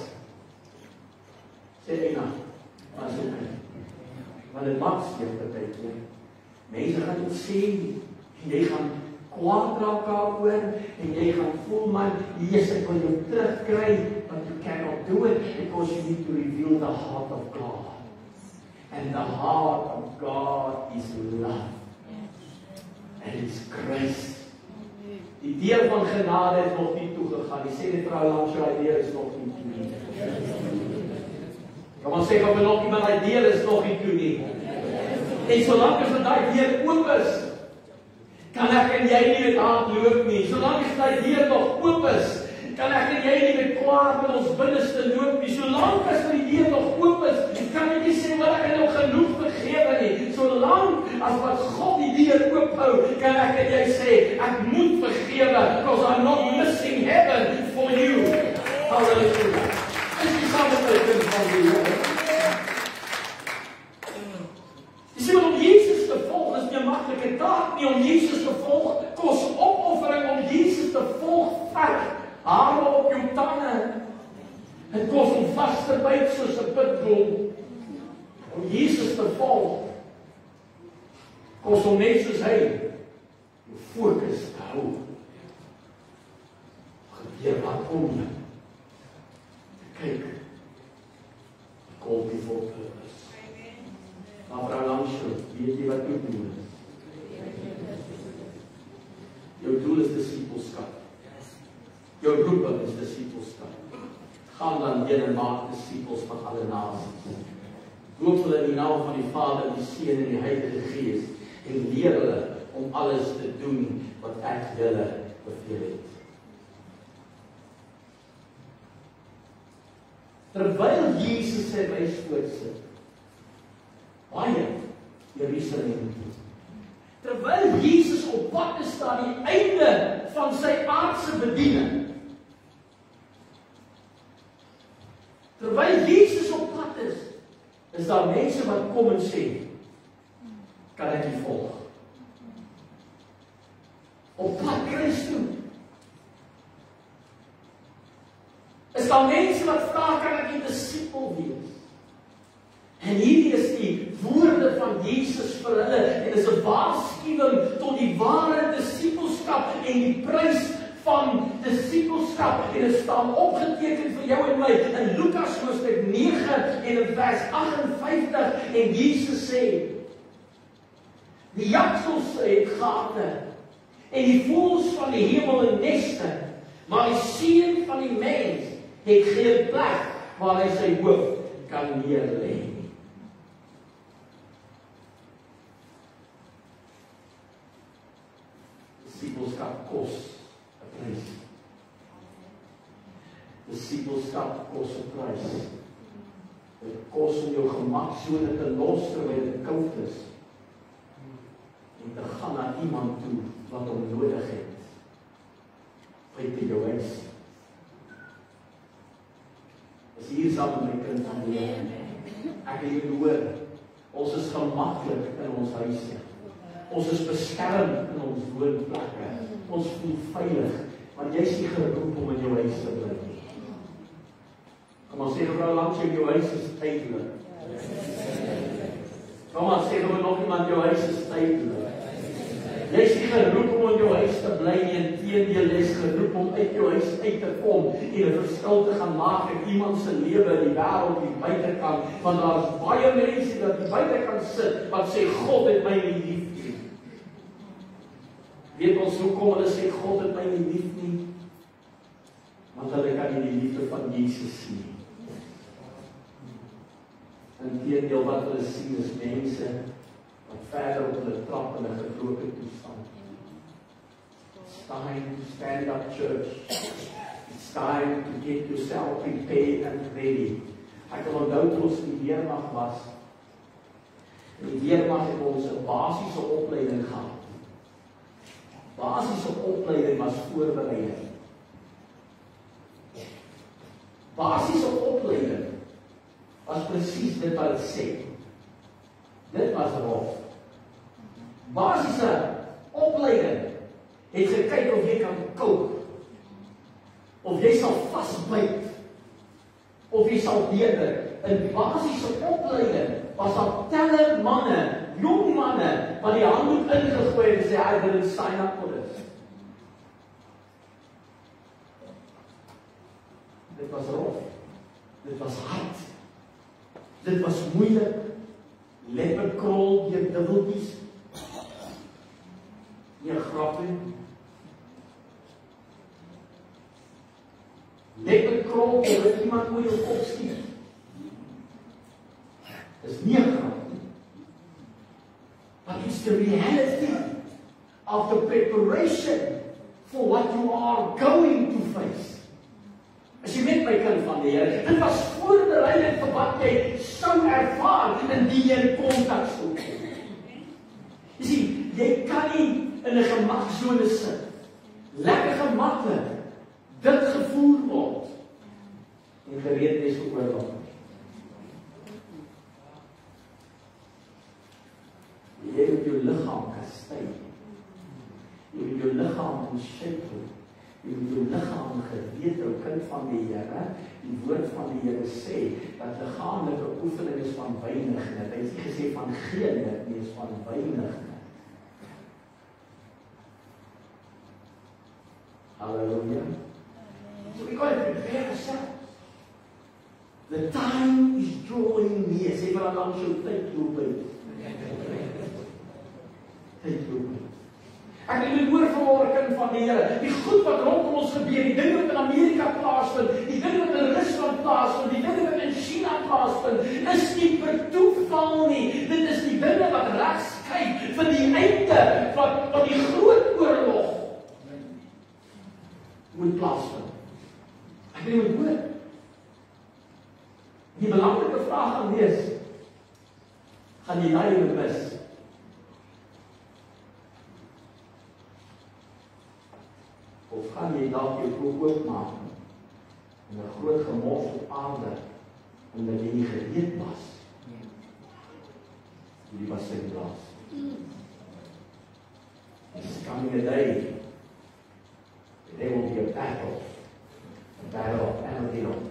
Sê Ina, maar so kan. Want dit maak seer partykeer. Mense gaan dit sê, en jy gaan kwaad raak daaroor, en jy gaan voel, man, Jesus, ek wil jou terugkry, but you cannot do it, because you need to reveal the heart of God. And the heart of God is love. And it's grace. Die deur van genade is nog nie toegegaan. Die sê dit vir ou langs jou, die deur is nog nie toe nie. Kom ons sê, of nog iemand, die deur is nog nie toe nie. En solank as die deur oop is, kan ek en jy nie met haat loop nie. Solank as die deur nog oop is, kan ek en jy nie met kwaad in ons binneste loop nie. Solank as die deur nog oop is, kan ek nie sê, wat ek het nog genoeg vergewe nie. Solank as wat God die deur oophou, kan ek en jy sê, ek moet vergewe, because I'm not missing heaven for you. Hallelujah. Is die samewerking van die Here. Jy sê, om Jesus te volg is nie 'n maklike taak nie. Om Jesus te volg kos opoffering. Om Jesus te volg vat hare op jou tande. Het kos om vas te byt soos 'n pitbull. Om Jesus te volg kos om net soos hy jou fokus te hou. Gebeur wat om jou. Kyk, call before purpose. Maar vrou Langshow, weet jy wat jou doel is? Jou doel is discipelskap. Jou roeping is discipelskap. Gaan dan heen en maak discipels van alle nasies. Doop hulle in die naam van die Vader, die Seun en die Heilige Gees, en leer hulle om alles te doen wat ek julle beveel het. Terwyl Jesus sy reis voortsit, baie Jerusalem toe. Terwyl Jesus op pad is na die einde van sy aardse bediening. Terwyl Jesus op pad is daar mense wat kom en sê, kan ek u volg? Op pad kruis toe. Is daar mense wat vra, kan ek 'n disipel wees? En hierdie is die woorde van Jesus vir hulle, en is 'n waarskuwing tot die ware disipelskap en die prys van disipelskap, en dit staan opgeteken vir jou en my in Lukas hoofstuk 9 en in vers 58, en Jesus sê, die jaksels het gate, en die voëls van die hemel in neste, maar die seun van die mens het geen plek waar hy sy hoof kan neerlê. Disipelskap kos 'n prys. Disipelskap kos 'n prys. Dit kos om jou gemaksoene te los terwyl dit koud is. En te gaan na iemand toe wat hom nodig het. Buite jou huis. Is hier saam met my kind van die Here. Ek wil julle hoor, ons is gemaklik in ons huise. Ons is beskerm in ons woonplekke. Ons voel veilig, want jy is nie geroep om in jou huis te bly nie. Kom ons sê vrou langs jou huis is tydelik. Kom ons sê nog iemand jou huis is tydelik. Jy is nie geroep om in jou huis te bly nie, inteendeel jy is geroep om uit jou huis uit te kom en 'n verskil te gaan maak in iemand se lewe in die wêreld die buitekant, want daar is baie mense wat die buitekant sit wat sê God het my nie lief nie. Weet ons hoekom hulle sê God het my nie lief nie? Want hulle kan nie die liefde van Jesus sien. Inteendeel wat hulle sien is mense wat verder op hulle trap in 'n gebroke toestand. It's time to stand up, church. It's time to get yourself prepared and ready. Ek kan onthou toe ons in die weermag was. In die weermag het ons 'n basiese opleiding gehad. Basiese opleiding was voorbereiding. Basiese opleiding was presies dit wat dit sê. Dit was rof. Basiese opleiding het gekyk of jy kan koop, of jy sal vasbyt, of jy sal beter. In basiese opleiding was daar teller manne, jong manne, wat die handdoek ingegooi en sê, I didn't sign up for this. Dit was rof. Dit was hard. Dit was moeilik. Lepperkrol deur dubbeltjies. Nie 'n grap nie. Lepperkrol deur iemand moet jou kop skiet. Dis nie 'n grap nie. But it's the reality of the preparation for what you are going to face. As jy met my kind van die Here, dit was voorbereiding vir wat jy sou ervaar indien jy kontak sou kom. Jy sien, jy kan nie in 'n gemaksone sit, lekker gemaklik, dit gevoer word, en gereed is vir oorlog. Jy moet jou liggaam kastei. Jy moet jou liggaam ontsepel. Jy moet jou liggaam gereed hou, kind van die Here. Die woord van die Here sê dat liggaamlike oefening is van weinigheid. Hy het nie gesê van geen nut nie, is van weinigheid. Hallelujah. So we got to prepare ourselves. The time is drawing near. Sê vir langs jou tyd loop uit. Tyd loop uit. Ek het dit hoor vanmôre kind van die Here. Die goed wat rondom ons gebeur, die dinge wat in Amerika plaasvind, die dinge wat in Rusland plaasvind, die dinge wat in China plaasvind, is nie vir toeval nie. Dit is die dinge wat regskyk vir die einde van die groot oorlog moet plaasvind. Ek het dit hoor. Die belangrike vraag gaan wees, gaan jy daai mis? Of gaan jy dalk jou oog oopmaak en 'n groot gemors op aarde omdat jy nie gereed was? Hierdie was sy plaas. It's coming a day. There will be a battle of Armageddon.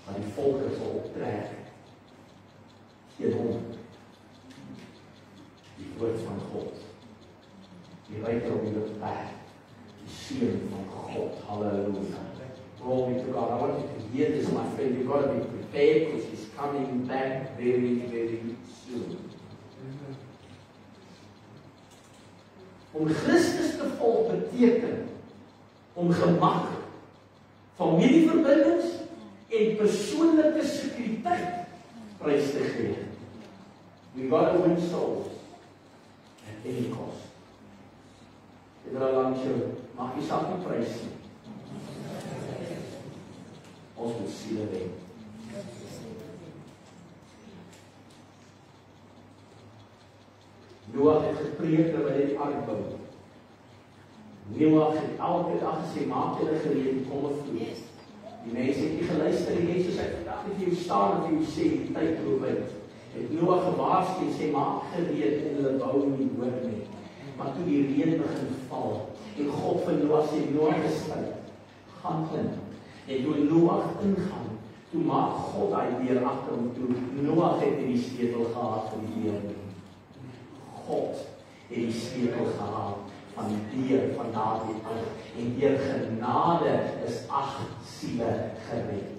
Maar die volke sal optrek teen hom. Die woord van God. Die ryker op die pad. Die seun van God. Hallelujah. Glory to God. I want you to hear this, my friend. You've got to be prepared because he's coming back very, very soon. Om Christus te volg beteken om gemak, familieverbindings en persoonlike sekuriteit prys te gee. We got to win souls at any cost. Dit raak langs jou, mag jy self nie prys nie. Ons moet siele wen. Noach het gepreek terwyl hy die ark bou. Noach het elke dag gesê, maak julle gereed, kom 'n vloed. Die mense het nie geluister nie, Jesus het vandag net vir jou staan en vir jou sê, die tyd loop uit. Het Noag gewaarsku en sê, maak gereed en hulle wou nie hoor nie. Maar toe die reën begin val, en God vir Noag sê, Noag is tyd, gaan in. En toe Noag ingaan, toe maak God hy deur agter hom toe. Noag het nie die sleutel gehad vir die deur nie. God het die sleutel gehad van die deur van daardie aan. En deur genade is 8 siele gered.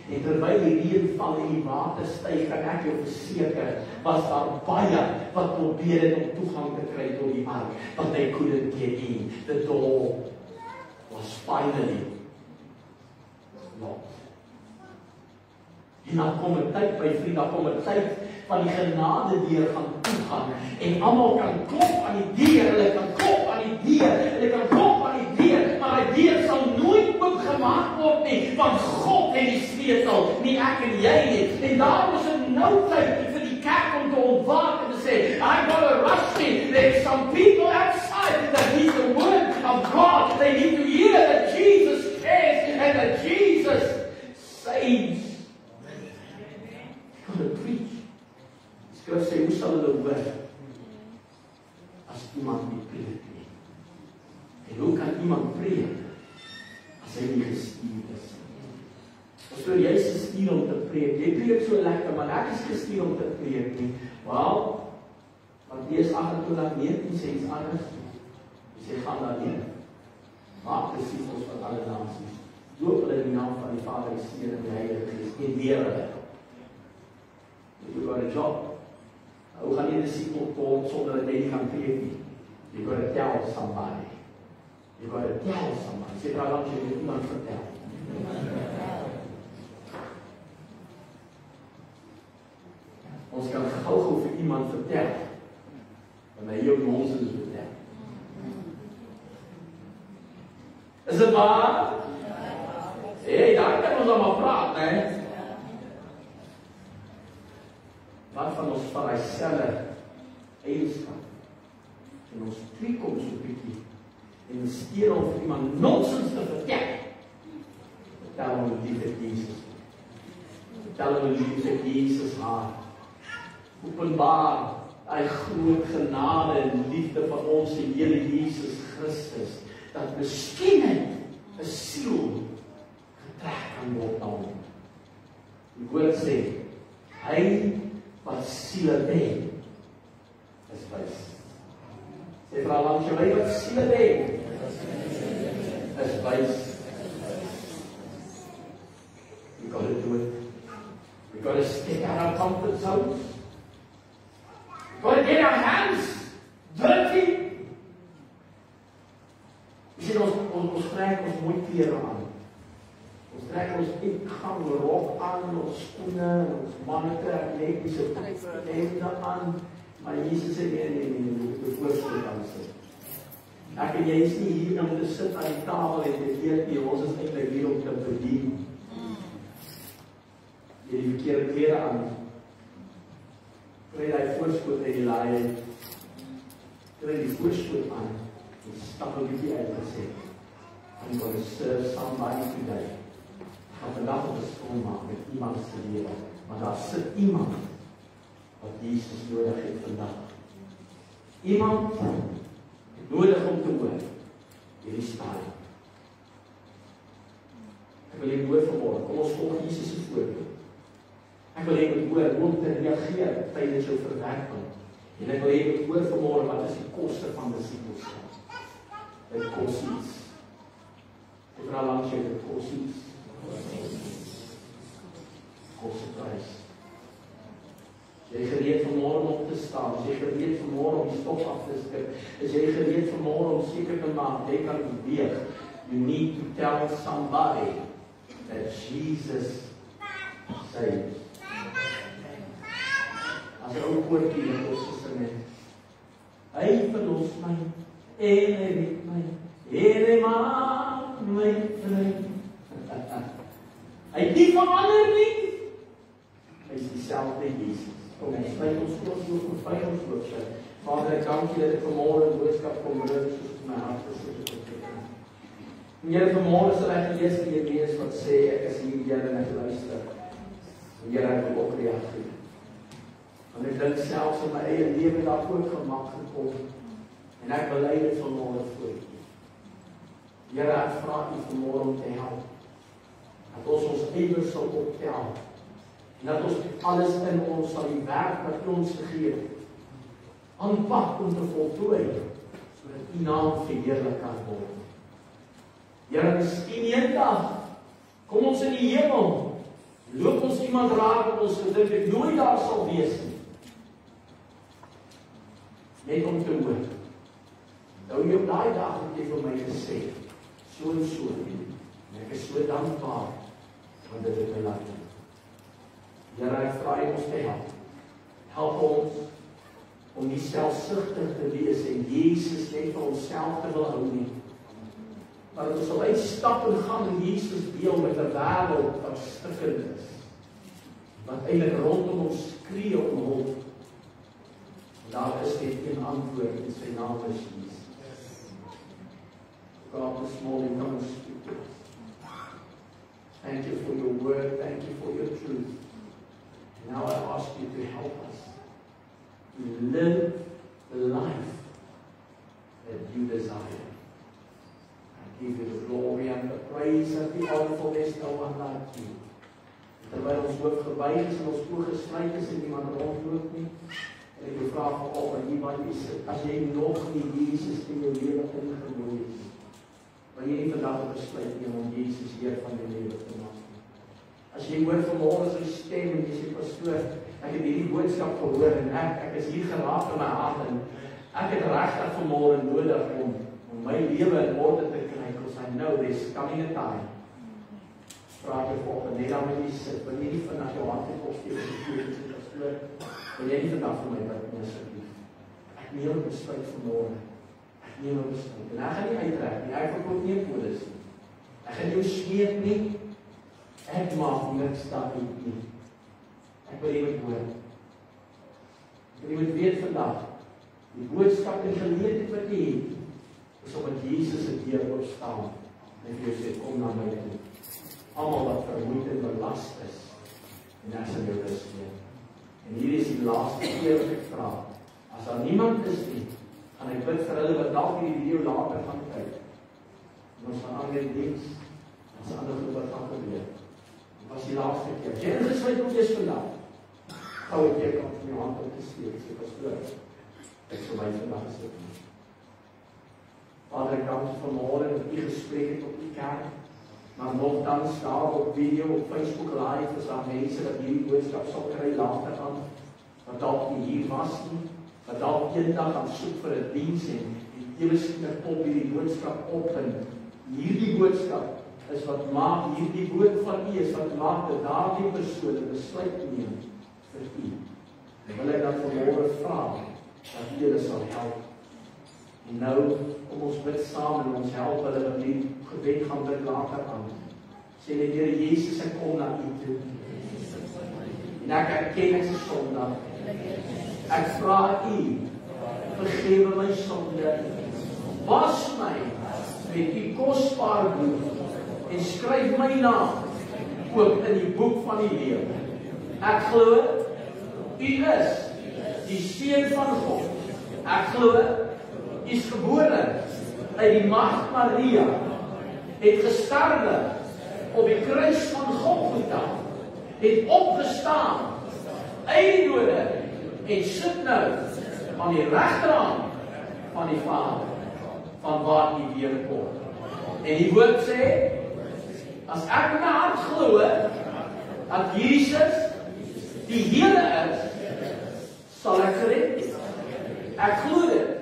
En terwyl die reën val en die water styg, en ek jou verseker, was daar baie wat probeer het om toegang te kry tot die ark, but they couldn't get in. The door was finally locked. En dan kom 'n tyd, my vriend, dan kom 'n tyd van die genade deur gaan toegaan, en almal kan klop aan die deur, hulle kan klop aan die deur, hulle kan klop aan die deur, maar die deur sal nooit oopgemaak word nie, want God het die sleutel, nie ek en jy nie. En daarom is 'n nou tyd vir die kerk om te ontwaak en te sê, I gotta rush in. There's some people outside that need the word of God. They need to hear that Jesus cares and that Jesus saves. You've got to preach. Skrif sê, hoe sal hulle hoor as iemand nie preek nie? En hoe kan iemand preek as hy nie gestuur is? So jy is gestuur om te preek. Jy preek so lekker, maar ek is gestuur om te preek nie. Wel, Matteus 28:19 sê iets anders. Hy sê, gaan daarheen. Maak disippels van alle nasies. Doop hulle in die naam van die Vader, die Seun en die Heilige Gees. En leer hulle. You got a job. Hoe gaan jy disipel word sonder dat jy nie gaan preek nie? You got to tell somebody. You got to tell somebody. Sê daar langs jy moet iemand vertel. Ons kan gou vir iemand vertel, en hy jou nonsens vertel. Is dit waar? Hey, daar kan ons allemaal praat, hè? Wat van ons van die selle eienskap, en ons tweek om so bykie, en steur om vir iemand nonsens te vertel. Vertel om die liefde Jesus. Vertel om die liefde Jesus haar. Openbaar hy groot genade en liefde van ons die Here Jesus Christus, dat miskien 'n siel getrek kan word na hom. Die woord sê, hy wat siele wen, is wys. Sê vir langs jou, hy wat siele wen, is wys. We gotta do it. We gotta step out our comfort zones. Gotta get our hands dirty. Jy sien, ons trek ons mooi klere aan. Ons trek ons ingang rok aan, ons skoene, ons manne trek netjiese hemde aan. Maar Jesus sê, nee, die voorstel kan sit. Ek en jy is nie hier om te sit aan die tafel en te eet nie, ons is eintlik hier om te bedien. Jy die verkeerde klere aan. Kry die voorskoot uit die laai, kry die voorskoot aan, en stap een bietjie uit en sê, I'm going to serve somebody today. Gaan vandag op 'n skoon maak met iemand se lewe, want daar sit iemand wat Jesus nodig het vandag. Iemand nodig om te hoor, hierdie staan. Ek wil jy hoor vanmorgen, kom ons volg Jesus se voorbeeld. Ek wil jy moet hoor, hoe om te reageer tydens jou verwerking. En ek wil jy moet hoor vanmorgen, wat is die koste van disipelskap? Dit kos iets. Ek vraag langs jou, dit kos iets. Kos 'n prys. Is jy gereed vanmorgen om te staan? Is jy gereed vanmorgen om die stof af te skip? Is jy gereed vanmorgen om seker te maak, jy kan beweeg? You need to tell somebody that Jesus saves. As 'n ou koortjie wat ons gesing het. Hy verlos my, en hy red my, en hy maak my vry. Hy het nie verander nie. Hy is dieselfde Jesus. Kom ons sluit ons oë vir vyandskap. Vader, ek dank U dat ek vanmôre 'n boodskap kom bring soos my hart gesit het. En Here, vanmôre sal ek lees vir U wees wat sê ek is hier, Here, en ek luister. En Here, ek wil ook reageer. Want ek dink selfs in my eie lewe daar ook gemak gekom. En ek bely dit vanmôre voor U. Here, ek vra U vanmôre om te help. Dat ons ywer sal optel. En dat ons alles in ons sal die werk wat U ons gegee het, aanpak om te voltooi, sodat U naam verheerlik kan word. Here, miskien eendag kom ons in die hemel, loop ons iemand raak wat ons gedink het nooit daar sal wees nie. Net om te hoor. Nou jy op daai dag het jy vir my gesê, so en so, en ek is so dankbaar, want dit het my laat doen. Here, ek vra U ons te help. Help ons om nie selfsugtig te wees en Jesus net vir onsself te wil hou nie. Maar ons sal uitstap en gaan en Jesus deel met 'n wêreld wat stikkend is. Wat eintlik rondom ons skree om hulp. En daar is net een antwoord en sy naam is Jesus. God, this morning, come and speak to us. Thank you for your word. Thank you for your truth. And now I ask you to help us to live the life that you desire. I give you the glory and the praise and the honor for this no one like you. Terwyl ons hoofd gebuig is en ons oë gesluit is en iemand rondloop nie, en ek wil vra vanoggend iemand is, as jy nog nie Jesus in jou lewe ingenooi is, wil jy nie vandag 'n besluit neem om Jesus Heer van jou lewe te maak. As jy hoor vanmôre sy stem en jy sê, pastoor, ek het hierdie boodskap gehoor en ek is hier geraak in my hart en ek het regtig vanmôre nodig om my lewe in orde te kry, because I know there's coming a time. Praat jy volgende, net dan moet jy sit, wil jy nie vandag jou hart het opsteek en sê, pastoor, wil jy nie vandag vir my bid nie, asseblief. Ek neem 'n besluit vanmôre. Ek neem 'n besluit. En ek gaan nie uitrek nie, ek verkoop nie 'n polis nie. Ek gaan jou smeek nie. Ek maak niks daarin nie. Ek wil jy moet hoor. Ek wil jy moet weet vandag, die boodskap en geleentheid wat jy het, is om met Jesus se deur opstaan. En jy sê, kom na my toe. Almal wat vermoeid en belast is, en ek sal jou rus gee. En hier is die laaste keer wat ek vra. As daar niemand is nie, gaan ek bid vir hulle wat dalk hierdie video later gaan kyk. En ons gaan ander diens, ons ander goed wat gaan gebeur. Dit was die laaste keer. As jy ingesluit op is vandag, gou ek jy kan van jou hand op te steek, sê pastoor, ek sal my vandag gesit nie. Vader, ek dank vir vanmôre dat U gespreek het op die kerk, maar nogtans daar op video, op Facebook live, is daar mense dat hierdie boodskap sal kry later aan, wat dalk nie hier was nie, wat dalk eendag gaan soek vir 'n diens en ewe skielik pop hierdie boodskap op en hierdie boodskap is wat maak hierdie woord van U is wat maak dat daardie persoon 'n besluit neem vir U. En wil ek dan vanmôre vra dat U hulle sal help. En nou kom ons bid saam en ons help hulle wat die gebed gaan bid later aan. Sê net, Here Jesus, ek kom na U toe. En ek erken ek is sondaar. Ek vra U, vergewe my sonde. Was my met U kosbare bloed en skryf my naam ook in die boek van die lewe. Ek glo U is die Seun van God. Ek glo U is gebore uit die Maagd Maria, het gesterwe op die kruis van Golgotha, het opgestaan, eindode, en sit nou aan die regterhand van die Vader, van waar U weerkom. En die woord sê, as ek in my hart glo dat Jesus die Here is, sal ek gered wees. Ek glo dit.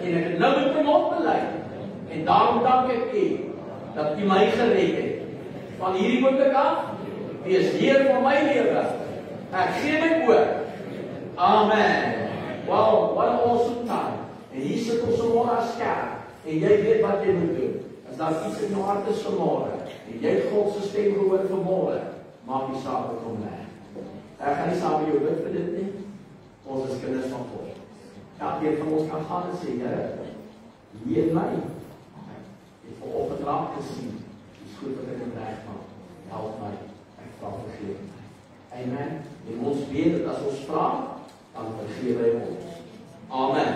En ek het nou met my mond bely. En daarom dank ek U dat U my gered het. Van hierdie oomblik af, U is Heer van my lewe. Ek gee my oor. Amen. Wow, what an awesome time. En hier sit ons vanmôre as kerk. En jy weet wat jy moet doen. As daar iets in jou hart is vanmôre, en jy het God se stem gehoor vanmôre, maak die saak met hom weg. Ek gaan nie saam met jou bid vir dit nie. Ons is kinders van God. Elkeen van ons kan gaan en sê, Here, leer my. Ek het vanoggend raak gesien. Dis goed wat ek in reg maak. Help my. Ek vra vergewe my. Amen. En ons weet dat as ons vra, dan vergewe hy ons. Amen.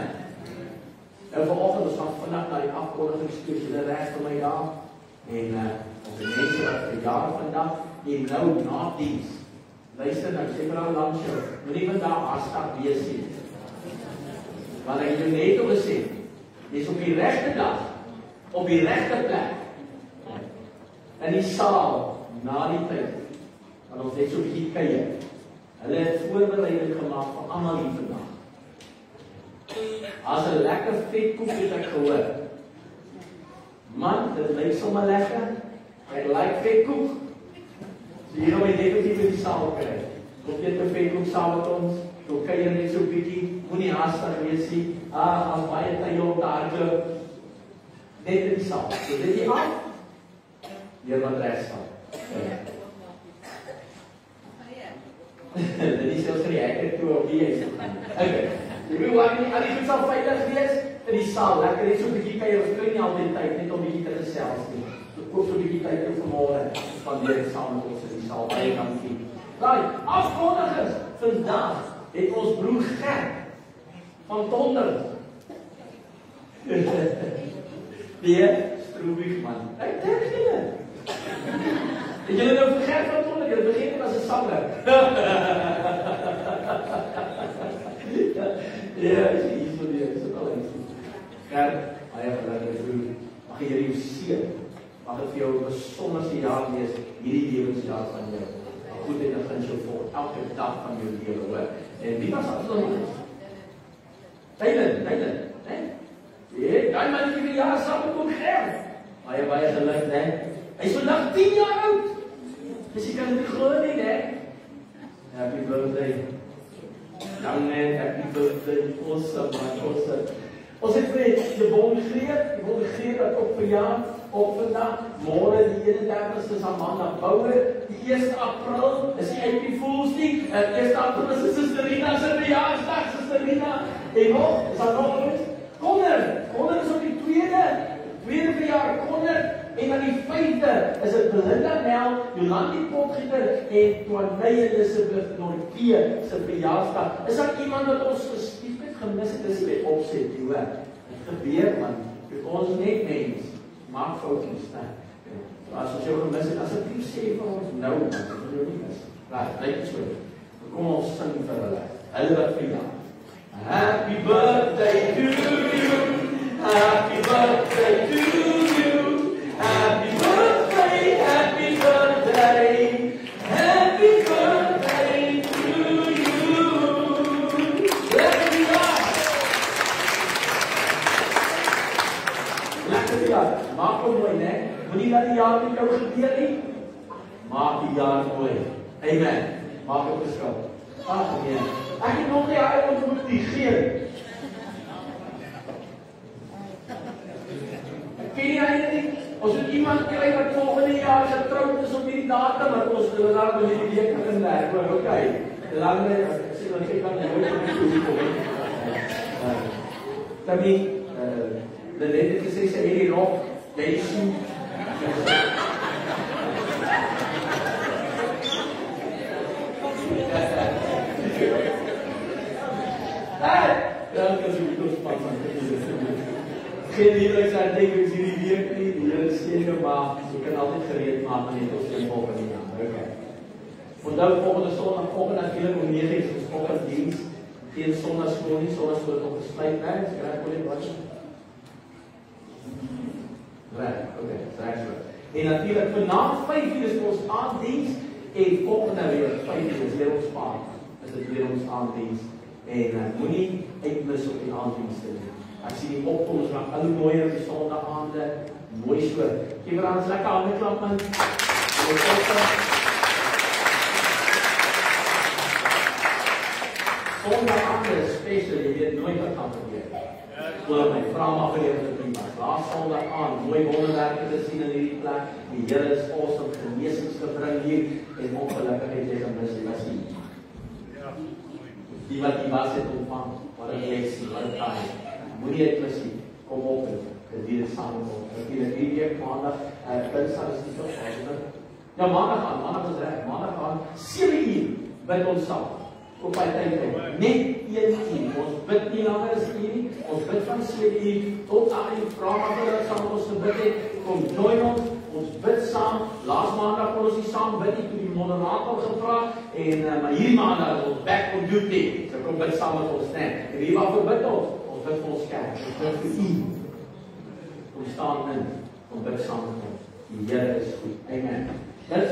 En vanoggend ons gaan vandag na die afkondigingsstoel, julle reg vir my daar, en ons mense wat verjaar vandag, en nou na diens, luister nou, sê vir al langs jou, moet nie vandag hastig wees nie, want ek jou net al gesê, jy is op die regte dag, op die regte plek, in die saal, na die tyd, want ons het so bietjie kuier. Hulle het voorbereiding gemaak vir almal hier vandag. As 'n lekker vetkoek het ek gehoor. Man, dit lyk sommer lekker. Ek like vetkoek. So hier om jy definitief in die saal kry. Kom jy 'n vetkoek saam met ons? Toe kan jy net so bietjie, moenie haastig wees nie. As baie tyd op daardie net in die saal. So dit jy af. Hier wat reg staan. Dit is selfs die ek toe op die is. Okay. Jy wil wat nie, al die goed sal veilig wees in die saal. Lekker net so 'n bietjie kuier, ons kry nie altyd tyd net om bietjie te gesels nie. So koop so 'n bietjie tyd vir vanmôre van weer saam met ons in die saal. Baie dankie. Daai afkondigers vandag het ons broer Gert van Tonder. Die Stroebig man. Ek dink julle. Het julle nou vir Gert van Tonder, julle begin net as 'n sanger. Ja, is so die is al eens. Gert, hy het lekker broer. Mag jy jou seën. Mag dit vir jou 'n besonderse jaar wees, hierdie lewensjaar van jou. Goedheid en guns jou voor elke dag van jou lewe, hoor. En wie was dat nog? Tylen, hè? Ja, daai man het vir jaar saam met hom Gert. Baie geluk, hè? Hy is vandag 10 jaar oud. Dus jy kan dit glo nie, hè? Happy birthday. Young man, happy birthday. Awesome, man, awesome. Ons het vir die wondergreep dat op verjaar, op vandag, môre die 31ste is aan maandag Bouwe, die 1 April is die April Fools nie, 1 April is Sister Rina se verjaarsdag, Sister Rina, en nog, is dat nog goed? Connor is op die tweede verjaar, Connor, en dan die 5de is het Belinda Nel, Jolandi Potgieter en Twaney Elizabeth Nortee se verjaarsdag. Is daar iemand wat ons gestiefd gemis het, is by opset, die hoor. Het gebeur, man. Ons net mens, maak foutjies, ne? As ons jou gemis het, asseblief sê vir ons nou, man, ons wil jou nie mis. Laat, lyk so. Kom ons sing vir hulle. Hulle wat verjaar. Happy birthday to you. Happy birthday to you. Happy birthday, happy birthday. Happy birthday to you. Lekker die jaar. Lekker die jaar. Maak hom mooi, né? Moenie dat die jaar met jou gebeur nie. Maak die jaar mooi. Amen. Maak het verskil. Amen. Ek het nog nie hy ontmoet die geen. Ken jy dit? Ons het iemand kry wat volgende jaar getroud is op hierdie datum, maar ons wil daar met die week kan werk. Maar okay. Langer sien ons ek kan nie toe kom. Tammy, die lede gesê sy hierdie rok, jy sien. Dankie so goed span van geen liefdes aan dink ek hierdie week nie, die Here seën jou maar, jy kan altyd gereed maak en net ons in volgende jaar. Okay. Onthou volgende Sondag, volgende natuurlik om 9:00 is ons oggenddiens. Geen Sondagskool nie, Sondagskool het opgesluit, né? Dis reg kon jy wat. Reg, okay, reg so. En natuurlik vanaand 5:00 is ons aanddiens en volgende week 5:00 is weer ons paas. Is dit weer ons aanddiens en moenie uitmis op die aanddienste nie. Ek sien die opkomste van al mooi op die Sondag aande, mooi so. Gee vir ons lekker hande klap man. Sondag aande is special, jy weet nooit wat gaan gebeur. Glo my, vra maar vir jou prima. Laat Sondag aan, mooi wonderwerke te sien in hierdie plek. Die Here is awesome, genesings gebring hier en ongelukkigheid jy gemis die was nie. Die wat die was het ontvang, wat 'n lesie, wat 'n taai. Moenie dit mis nie. Kom op en dit is saam met ons. Natuurlik hierdie week maandag, Dinsdag is die tot. Ja, maandag is reg. Maandag aan 7:00 by ons saam. op hy tyd. Net 1 uur. Ons bid nie langer as 1 uur. Ons bid van 7 uur tot 8 uur. Vra maar vir hulle saam ons gebid het. Kom join ons. Ons bid saam. Laas maandag kon ons nie saam bid nie toe die moderator gevra en maar hierdie maandag ons back on duty. So kom bid saam met ons net. En wie waarvoor bid ons? Ons bid vir ons kerk. Ons bid vir u. Kom staan in. Kom bid saam met ons. Die Here is goed. Amen. Dit is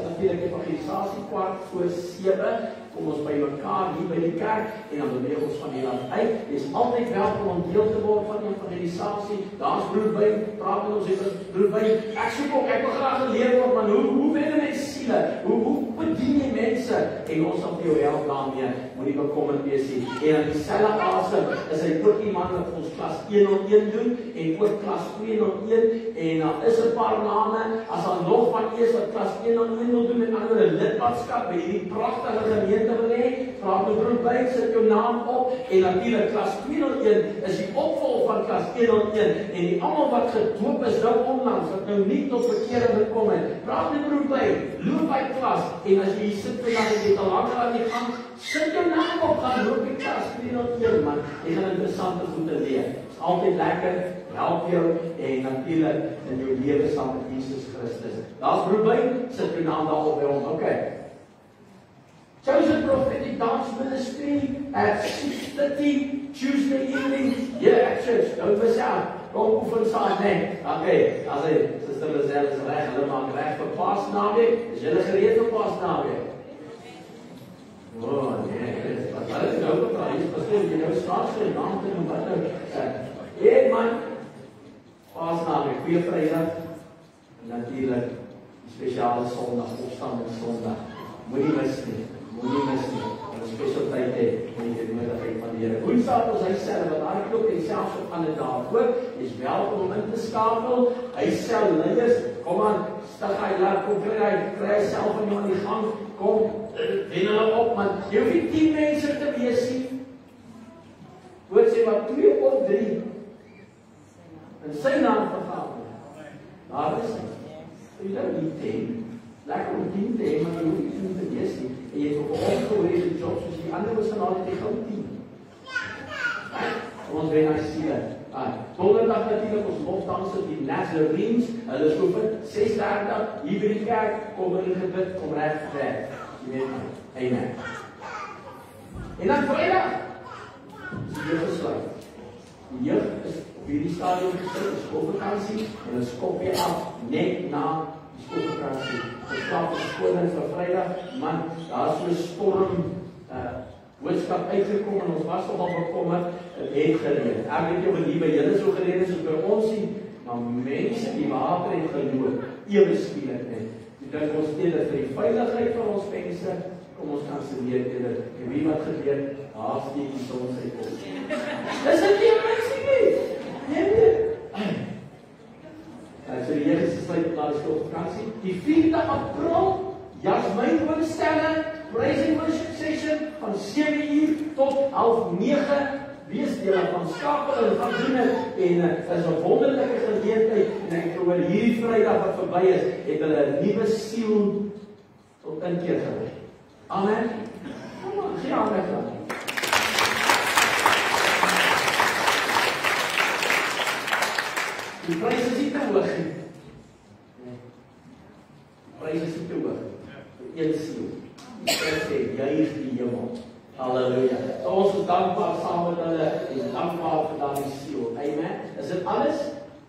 natuurlik evangelisasie 6:15. Kom ons by mekaar hier by die kerk en dan beweeg ons van hier af uit. Jy is altyd welkom om deel te word van die evangelisasie. Daar's broerby, praat met ons hier broerby. Ek soek ook, ek wil graag geleer word, maar hoe wen mense siele? Hoe bedien jy mense? En ons sal vir jou help daarmee. Moenie bekommerd wees nie. En in dieselfde asem is hy ook iemand wat ons klas 101 doen en ook klas 201 en dan is 'n paar name as al nog van eers wat klas 101 wil doen met ander lidmaatskap by hierdie pragtige gemeente wil hê, vra my broer by, sit jou naam op en natuurlik klas 201 is die opvolg van klas 101 en die almal wat gedoop is nou onlangs wat nou nie tot bekering gekom het, praat my broer by, loop by klas en as jy sit vandag en jy te langer aan die gang, sit jou naam op, gaan loop die klas 201 man, jy gaan interessante goede leer, is altyd lekker, help jou en natuurlijk in jou lewe saam met Jesus Christus. Daar's broer by, sit jou naam daar op by hom, okay. Chosen Prophetic Dance Ministry at 6:30 Tuesday evening here at church. Don't miss out. Kom oefen saam, nee. Okay, as hy, Sister Lizelle is reg, hulle maak reg vir Paasnaweek. Is julle gereed vir Paasnaweek? Oh, nee, wat hulle nou bepraat, jy verstaan, jy nou straks sy naam te noem, wat nou, man, Paasnaweek, goeie Vrydag, en natuurlijk, die speciale Sondag, opstanding Sondag, moenie mis nie, en een special tyd het, moet jy die nodigheid van die Here. Woensdag ons hy self, wat daar klop en selfs op aan die dag ook, is welkom om in te skakel, hy self leiers, kom aan, stig hy laat, kom kry hy self van jou aan die gang, kom, wen hulle op, man, jy hoef nie 10 mense te wees nie, woord sê wat 2 of 3, in sy naam vergaan, daar is hy, jy nou nie 10, lekker om 10 te hê, maar jy hoef nie te wees nie, en jy het ook opgehoor die job, soos die ander was dan al die gauw 10. Ons wen hy siele. Donderdag natuurlijk, ons lofdanse, die Nazarenes, hulle is open, 6:30, hier by die kerk, kom in die gebid, kom recht ver. Jy weet my, amen. En dan vrijdag, is die jeugd gesluit. Die jeugd is op hierdie stadium gesluit, die skoolvakansie, en hulle skop weer af, net na die skoolvakansie. Ons klap die skoolings van vrijdag, man, daar is so'n storm, boodskap uitgekom en ons was nogal bekommerd, het gereed. Ek weet jou nie by julle so gereed is, by ons nie, maar mense die water het geloop, ewe skielik net. Die dink ons eerder vir die veiligheid van ons mense, kom ons kan se leer eerder, en wie wat gebeur, haast die soms uit ons. Dis dit nie mense nie, nee. So die Here se sluit na die skoolvakansie. Die 4de April, Jasmyn woonstelle, praising worship session van 7 uur tot 8:30. Wees deel van skakel en van doen het en is 'n wonderlike geleentheid en ek glo hierdie Vrydag wat verby is, het hulle 'n nuwe siel tot inkeer gebring. Amen. Kom aan, gee aan met hulle. Die prys is nie te hoog nie. Die prys is nie te hoog. Vir een siel. Die prys sê, juig die hemel. Halleluja. So ons is dankbaar saam met hulle en dankbaar vir daardie siel. Amen. Is dit alles?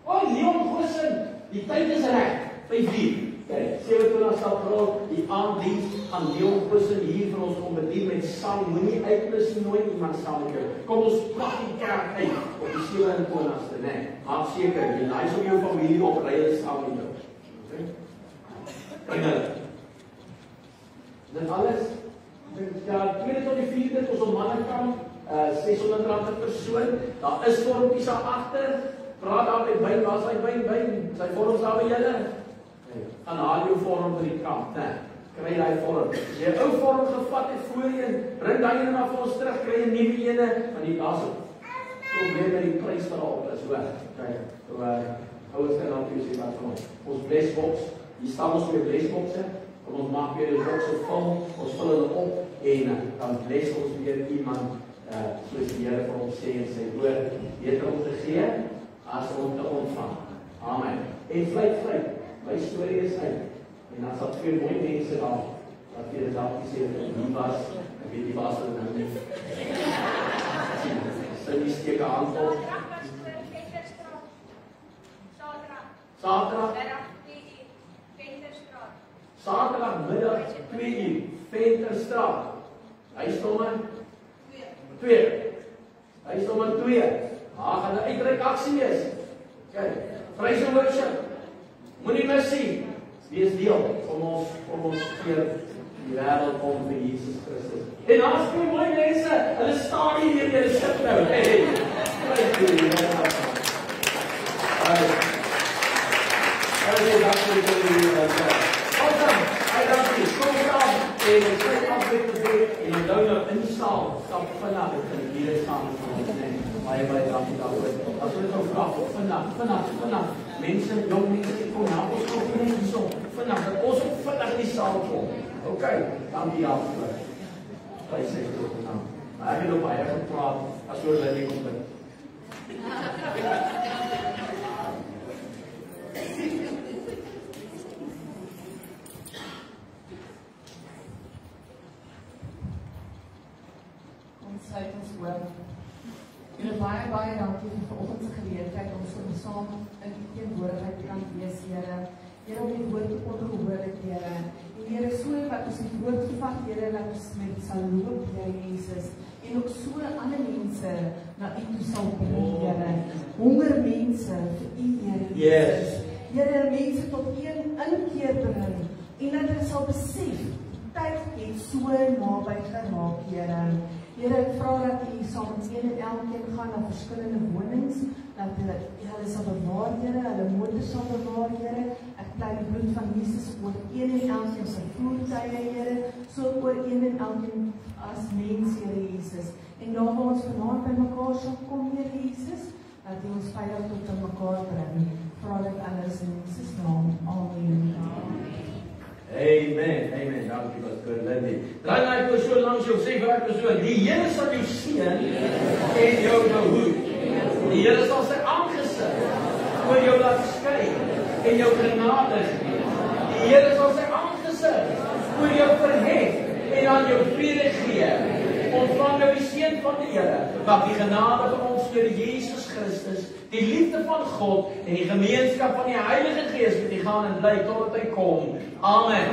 Leon Goosen, die tyd is reg. 5:00. Kijk, 27 April, die aanddiens gaan Leon Goosen hier vir ons kom bedien met sang. Moenie uitblus nooit iemand saam met jou. Kom ons plak die kerk uit op die 27ste, nee. Maak seker, jy lys om jou familie op, ry hulle saam met jou. Okay? Bring hulle. Dit alles? Ja, 2 tot die 4de, ons op mannekamp, R600 per persoon. Daar is vormpies daar agter. Praat daar met wyn, waar is my wyn? Sy vorms daar by julle? Gaan haal jou vorm by die kamp, né? Kry die vorm. As jy 'n ou vorm gevat het voorheen, bring daai ene maar vir ons terug, kry 'n nuwe ene, want die daar's 'n probleem met die prys wat daar op is, hoor. Kyk, so ouers kan nou sien wat van ons blessbox. Hier staan ons met blessboxe. Ons maak weer die bokse vol, ons vul hulle op en dan bless ons weer iemand soos die Here vir ons sê in sy woord, beter om te gee as om te ontvang. Amen. En vlei, my storie is uit. En dan sal twee mooi mense daar, wat vir die dag gesê het, nie was, ek weet die was het nou nie. Sy die steek hand op. Saterdag. Saterdagmiddag 2:00, Venterstraat. Huisnommer 2. Huisnommer 2. Daar gaan 'n uitreikaksie wees. Kyk, praise and worship. Moenie mis sien. Wees deel van ons keer die wêreld om vir Jesus Christus. En daar's twee mooi mense. Hulle staan hier weer, hulle sit nou. Hey. Praise die Here. En ek sê afwet te sê, en ek nou instaal, stap vanaf, ek kan hier staan van ons neem, baie dankie daarvoor. As ons nou vraag, vanaf, mense, jong mense, ek kom help ons ook nie so, vanaf, dat ons ook vanaf die saal kom. Ok, dankie daarvoor. Wij sê het ook naam. Maar ek het op baie gepraat, as oor hulle nie kom bid. Sluit ons oor. Julle baie dankie vir vanoggend se geleentheid om so saam in die teenwoordigheid te kan wees, Here. Here, om die woord te onderhoor, Here. En Here, so wat ons die woord vat, Here, dat ons met sal loop, Here Jesus. En ook so ander mense na U toe sal bring, Here. Honger mense vir U, Here Jesus. Here, mense tot een inkeer bring. En dat hulle sal besef, tyd het so naby geraak, Here. Here, ek vra dat U saam met een en elkeen gaan na verskillende wonings, dat hulle sal bewaar, Here, hulle motors sal bewaar, Here. Ek pleit die bloed van Jesus oor een en elkeen sy voertuie, Here, so oor een en elkeen as mens, Here Jesus. En daar waar ons vanaand by mekaar sal kom, Here Jesus, dat U ons veilig tot in mekaar bring. Vra dit alles in Jesus naam. Amen. Amen, dankie wat vir Lindy. Draai nou ek so langs jou, sê vir ek so, die Here sal jou seën en jou behoed. Die Here sal sy aangesig oor jou laat skyn en jou genade gee. Die Here sal sy aangesig oor jou verhef en aan jou vrede gee. Ontvang nou die seën van die Here, dat die genade van ons Here Jesus Christus, die liefde van God en die gemeenskap van die Heilige Gees met u gaan en bly totdat hy kom. Amen.